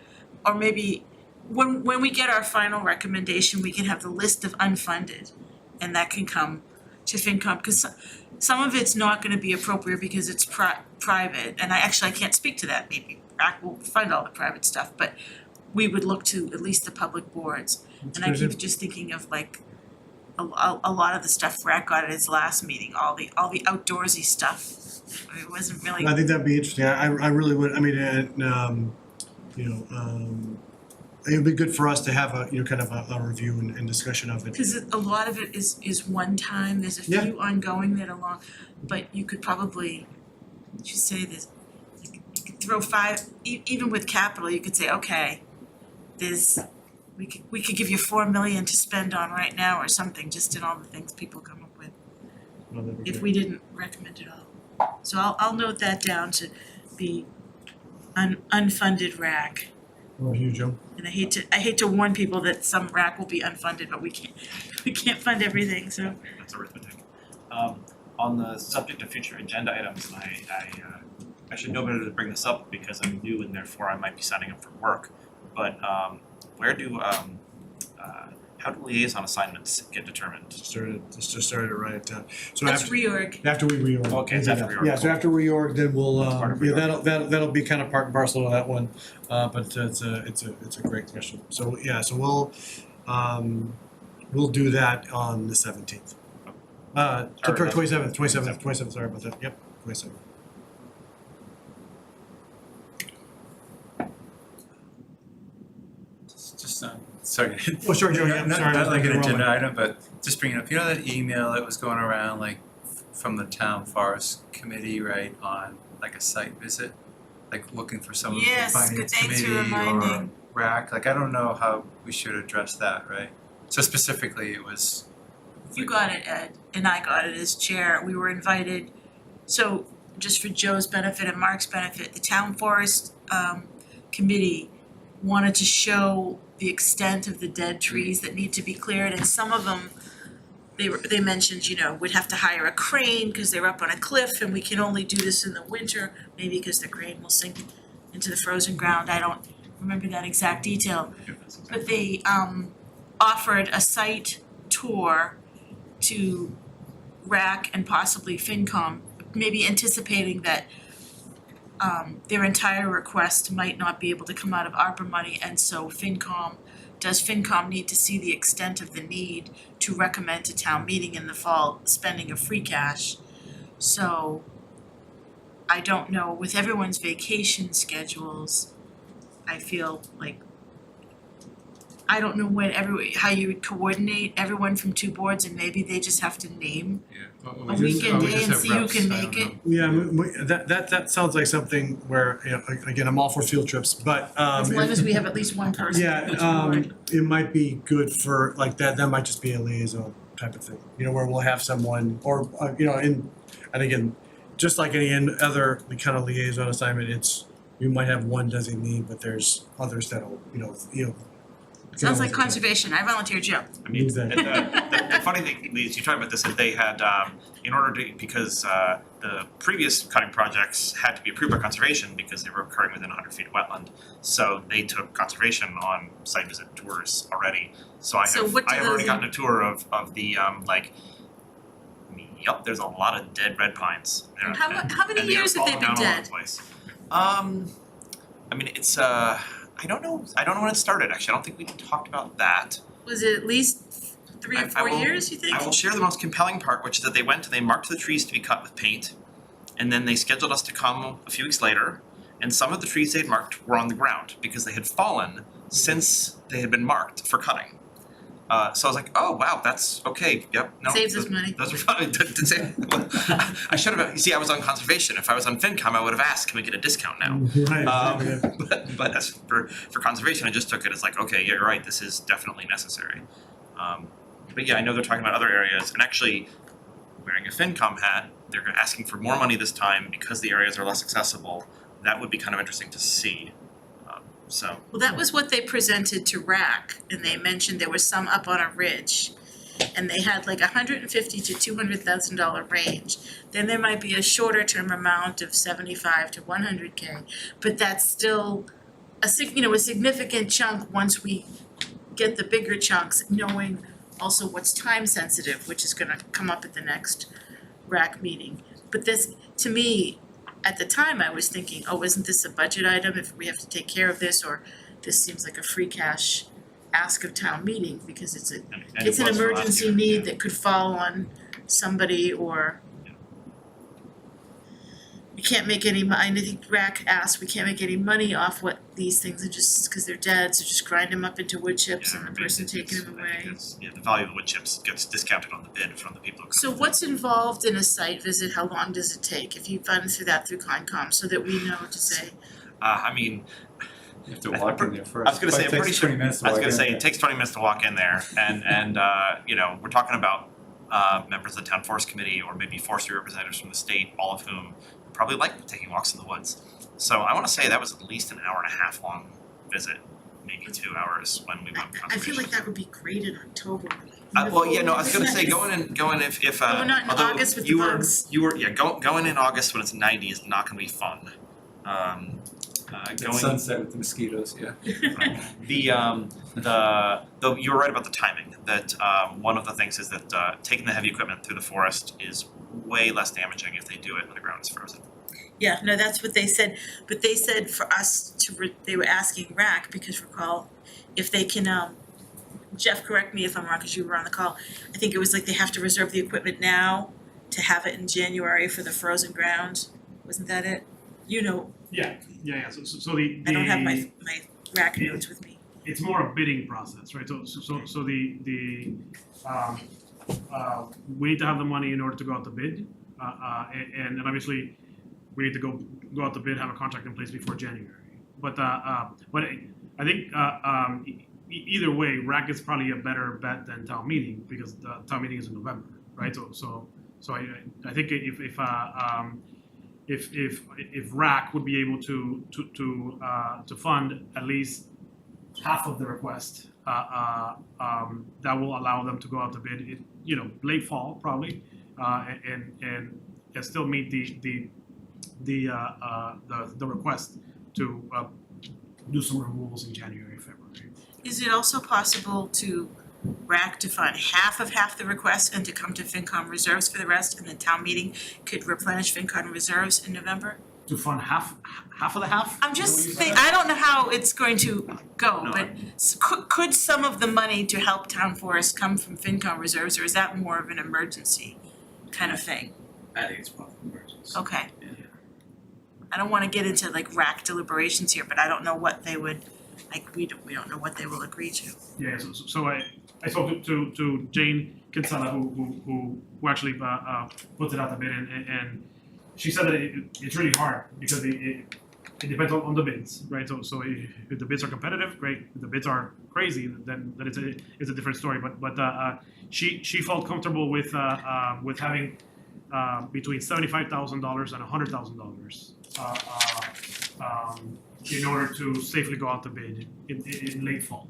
or maybe when we get our final recommendation, we can have the list of unfunded, and that can come to FinCom, cause some of it's not gonna be appropriate because it's private, and I can't speak to that, maybe RAC will fund all the private stuff, but we would look to at least the public boards. And I keep just thinking of a lot of the stuff RAC got at its last meeting, all the outdoorsy stuff. It wasn't really. I think that'd be interesting. I really would. I mean, it would be good for us to have a kind of a review and discussion of it. Cause a lot of it is one time, there's a Yeah. few ongoing that are long, but you could probably, say this, you could throw even with capital, you could say, okay, we could give you 4 million to spend on right now or something, just in all the things people come up with, No, that'd be if great. we didn't recommend it all. So I'll note that down to be unfunded RAC. What about you, Joe? And I hate to warn people that some RAC will be unfunded, but we can't fund everything, so. That's arithmetic. On the subject of future agenda items, and I should know better to bring this up because I'm new and therefore I might be signing up for work. But how do liaison assignments get determined? Just started to write it down. So That's after reorg. we reorg. Okay, it's after reorg. Yeah, so after reorg, then we'll, Part of yeah, reorg. that'll be kind of part and parcel of that one. But it's a great question. So, yeah, so we'll do that on the 17th. Or 27th, sorry about that. Yep, 27th. Just sorry. Oh, sure, Joe, yeah, Not- sorry, Not like an wrong agenda one. item, but just bringing up, you know that email that was going around like from the town forest committee, right, on like a site visit? Like looking for someone from Yes, finance good, thanks for committee or reminding. RAC, like I don't know how we should address that, right? So specifically it was. You got it, Ed, and I got it as chair. We were invited, so just for Joe's benefit and Mark's benefit, the town forest committee wanted to show the extent of the dead trees that need to be cleared, and some of them, they mentioned, we'd have to hire a crane because they're up on a cliff and we can only do this in the winter, maybe because the crane will sink into the frozen ground. I don't remember that exact detail. But they offered a site tour to RAC and possibly FinCom, maybe anticipating that their entire request might not be able to come out of ARPA money, and so does FinCom need to see the extent of the need to recommend to town meeting in the fall spending of free cash? So I don't know, with everyone's vacation schedules, I feel like I don't know how you would coordinate everyone from two boards, and maybe they just have to name a weekend day and see who can make it. Yeah, that sounds like something where, again, I'm all for field trips, but As long as we have at least one person from each board. it might be good for like that might just be a liaison type of thing, where we'll have someone or and again, just like any other kind of liaison assignment, you might have one designee, but there's others that'll Sounds like conservation, I volunteer Joe. I mean, Exactly. the funny thing, Lee, is you talk about this, that they had, because the previous cutting projects had to be approved by conservation because they were occurring within 100 feet of wetland. So they took conservation on site visit tours already. So I So have what do already those- gotten a tour of the yup, there's a lot of dead red pines there. And how many and they are years have they falling been down all over dead? the place. I mean, it's I don't know when it started, actually. I don't think we talked about that. Was it at least 3 or I 4 will- years, you think? I will share the most compelling part, which is that they went and they marked the trees to be cut with paint, and then they scheduled us to come a few weeks later, and some of the trees they'd marked were on the ground because they had fallen since they had been marked for cutting. So I was like, oh wow, that's okay, yep, no. Saves us money. Those are fine, didn't say, I should have, you see, I was on conservation, if I was on FinCom, I would have asked, can we get a discount now? Right. But as for conservation, I just took it as like, okay, yeah, you're right, this is definitely necessary. But yeah, I know they're talking about other areas, and actually, wearing a FinCom hat, they're asking for more money this time because the areas are less accessible. That would be kind of interesting to see. Well, that was what they presented to RAC, and they mentioned there was some up on a ridge. And they had like $150,000 to $200,000 range. Then there might be a shorter term amount of $75,000 to $100,000, but that's still a significant chunk once we get the bigger chunks, knowing also what's time sensitive, which is gonna come up at the next RAC meeting. But this, to me, at the time I was thinking, oh, isn't this a budget item if we have to take care of this, or this seems like a free cash ask of town meeting because it's an And it was for last emergency year, need yeah. that could fall on somebody or we can't make any I think Rack asked, we can't make any money off what these things are just, cause they're dead, so just grind them up into wood chips and the person taking them away. The value of the wood chips gets discounted on the bid from the people who come. So what's involved in a site visit, how long does it take, if you've gone through that through Concom, so that we know to say, I mean, You have to walk in there first. I was gonna say, I'm It takes pretty sure, 20 minutes to I was walk gonna in say, there. it takes 20 minutes to walk in there, and you know, we're talking about members of the town forest committee, or maybe forestry representatives from the state, all of whom probably like taking walks in the woods. So I wanna say that was at least an hour and a half long visit, maybe 2 hours when we went I feel like that would be great in October. well, yeah, no, I was gonna say, Nice. going if But we're not in although August with the you were, bugs. going in August when it's 90 is not gonna be fun. At Going sunset with the mosquitoes, yeah. though you were right about the timing, that one of the things is that taking the heavy equipment through the forest is way less damaging if they do it when the ground is frozen. Yeah, no, that's what they said, but they said for us to, they were asking Rack, because recall, if they can, Jeff, correct me if I'm wrong, cause you were on the call, I think it was like they have to reserve the equipment now to have it in January for the frozen ground, wasn't that it? You know, Yeah, so the I don't have my Rack notes with me. it's more a bidding process, right? So the we need to have the money in order to go out to bid, and then obviously we need to go out to bid, have a contract in place before January. But I think either way, RAC is probably a better bet than town meeting, because the town meeting is in November, right? So I think if RAC would be able to fund at least half of the request, that will allow them to go out to bid, late fall probably, and still meet the request to do some removals in January, February. Is it also possible to RAC to fund half the request and to come to FinCom reserves for the rest, and the town meeting could replenish FinCom reserves in November? To fund half of the half? I'm Is that what just you said? thinking, I don't know how it's going to go, No, but could some of the money to help town forest come from FinCom reserves, or is that more of an emergency kind of thing? I think it's probably emergency. Okay. Yeah. I don't wanna get into like RAC deliberations here, but I don't know what they would, like, we don't know what they will agree to. Yeah, so I spoke to Jane Kinsella, who actually puts it out the bid, and she said that it's really hard because it depends on the bids, right? So if the bids are competitive, great. If the bids are crazy, then it's a different story. But she felt comfortable with having between $75,000 and $100,000 in order to safely go out to bid in late fall.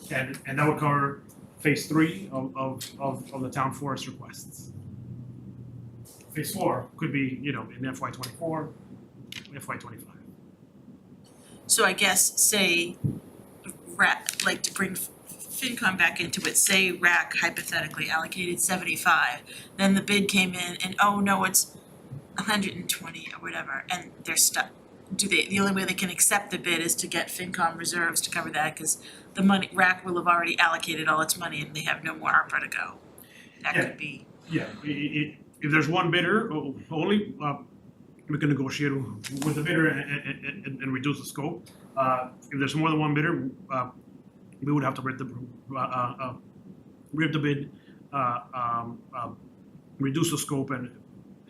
And that would cover phase 3 of the town forest requests. Phase 4 could be, in FY24, FY25. So I guess, say, RAC, like to bring FinCom back into it, say RAC hypothetically allocated 75, then the bid came in and, oh no, it's 120 or whatever, and they're stuck. The only way they can accept the bid is to get FinCom reserves to cover that, cause the money, RAC will have already allocated all its money and they have no more ARPA to go. That Yeah. could be, Yeah, if there's one bidder only, we can negotiate with the bidder and reduce the scope. If there's more than one bidder, we would have to rip the bid, reduce the scope and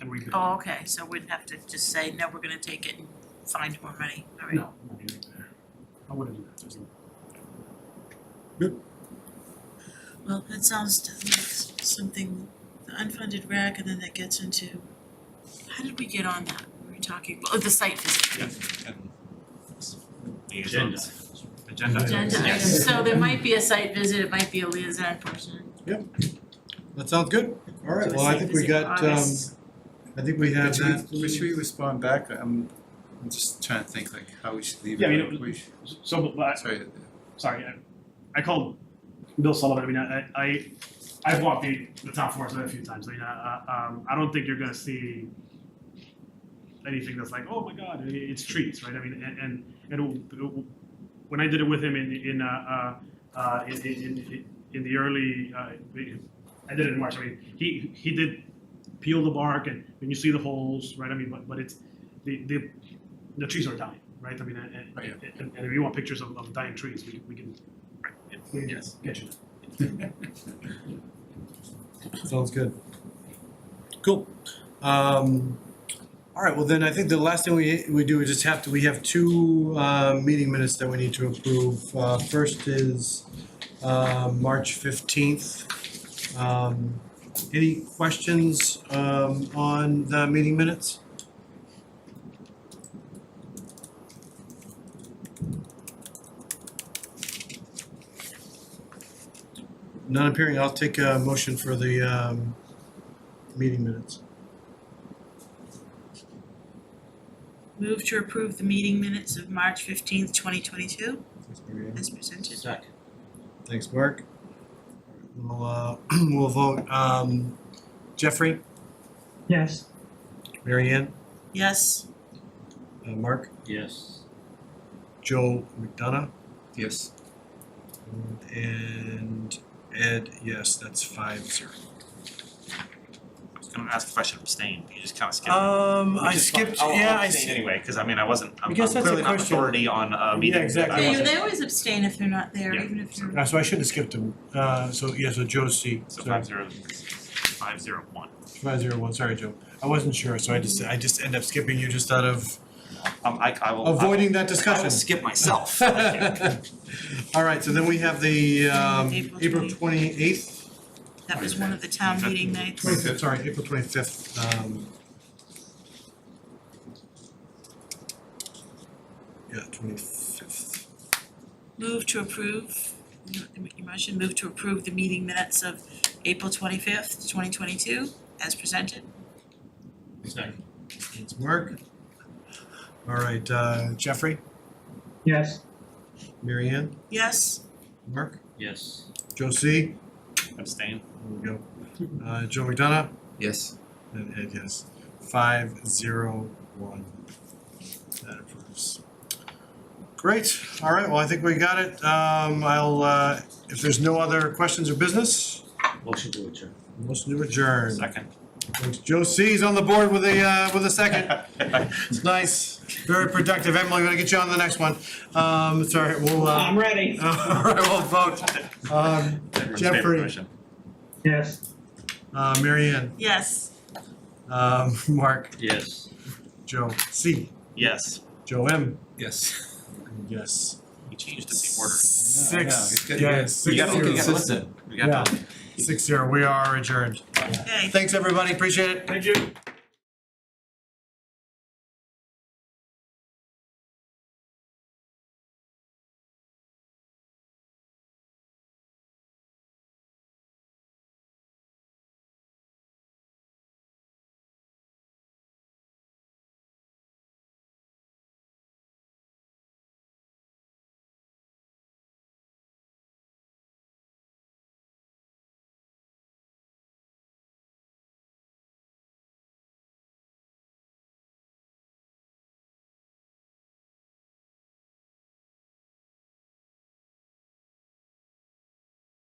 rebid. oh, okay, so we'd have to just say, no, we're gonna take it and find more money, alright. No, I wouldn't do that. Well, that sounds to me like something, the unfunded RAC, and then that gets into, how did we get on that? We were talking, the site visit. Agenda. Agenda. Agenda items, so there might be a site visit, it might be a liaison person. That sounds good. All right, Do a well, I site think we visit got, August. I think we have that. But should we respond back? I'm just trying to think like how we should leave Yeah, it. So, but sorry, I called Bill Sullivan. I mean, I've walked the town forest a few times. I mean, I don't think you're gonna see anything that's like, oh my God, it's trees, right? I mean, and when I did it with him in the early, I did it in March. I mean, he did peel the bark and you see the holes, right? I mean, but it's, the trees are dying, right? I mean, and if you want pictures of dying trees, we can Yes. get you. Sounds good. Cool. All right, well then I think the last thing we do is just we have two meeting minutes that we need to approve. First is March 15th. Any questions on the meeting minutes? None appearing, I'll take a motion for the meeting minutes. Move to approve the meeting minutes of March 15th, 2022, Thanks, Mary Ann. as presented. Second. Thanks, Mark. We'll we'll vote. Jeffrey, Yes. Mary Ann, Yes. Mark, Yes. Joe McDonough, Yes. and Ed, yes, that's 5-0. I was gonna ask if I should abstain, you just kinda skipped. I skipped, yeah, I abstain anyway, cause I mean, I'm Because that's a clearly not question. authority on meetings exactly. that I They, wasn't. they always abstain if they're not there, Yeah. even if you're. So I shouldn't have skipped him. So Joe's C. So 501. 501, sorry, Joe. I wasn't sure, so I just ended up skipping you just out of I will. avoiding that I discussion. will skip myself. All right, so then we have the April April 28th. That was one of the town meeting nights. 25th, sorry, April 25th. Yeah, 25th. Move to approve, your motion, move to approve the meeting minutes of April 25th, 2022, as presented. Second. Thanks, Mark. All right, Jeffrey, Yes. Mary Ann, Yes. Mark, Yes. Joe C. Abstain. There we go. Joe McDonough, Yes. and Ed, yes. 501. That approves. Great. All right, well, I think we got it. If there's no other questions or business, Motion to adjourn. motion to adjourn. Second. Thanks. Joe C's on the board with a second. It's nice, very productive. Emily, I'm gonna get you on the next one. Sorry, we'll, I'm ready. all right, we'll vote. Everyone's favorite Jeffrey, question. Yes. Mary Ann, Yes. Mark, Yes. Joe C, Yes. Joe M, Yes. Yes. We changed it the order. Six, good. yeah, You 6-0. gotta listen. We gotta. Yeah. 6-0, we are adjourned. Okay. Thanks, everybody, appreciate it. Thank you.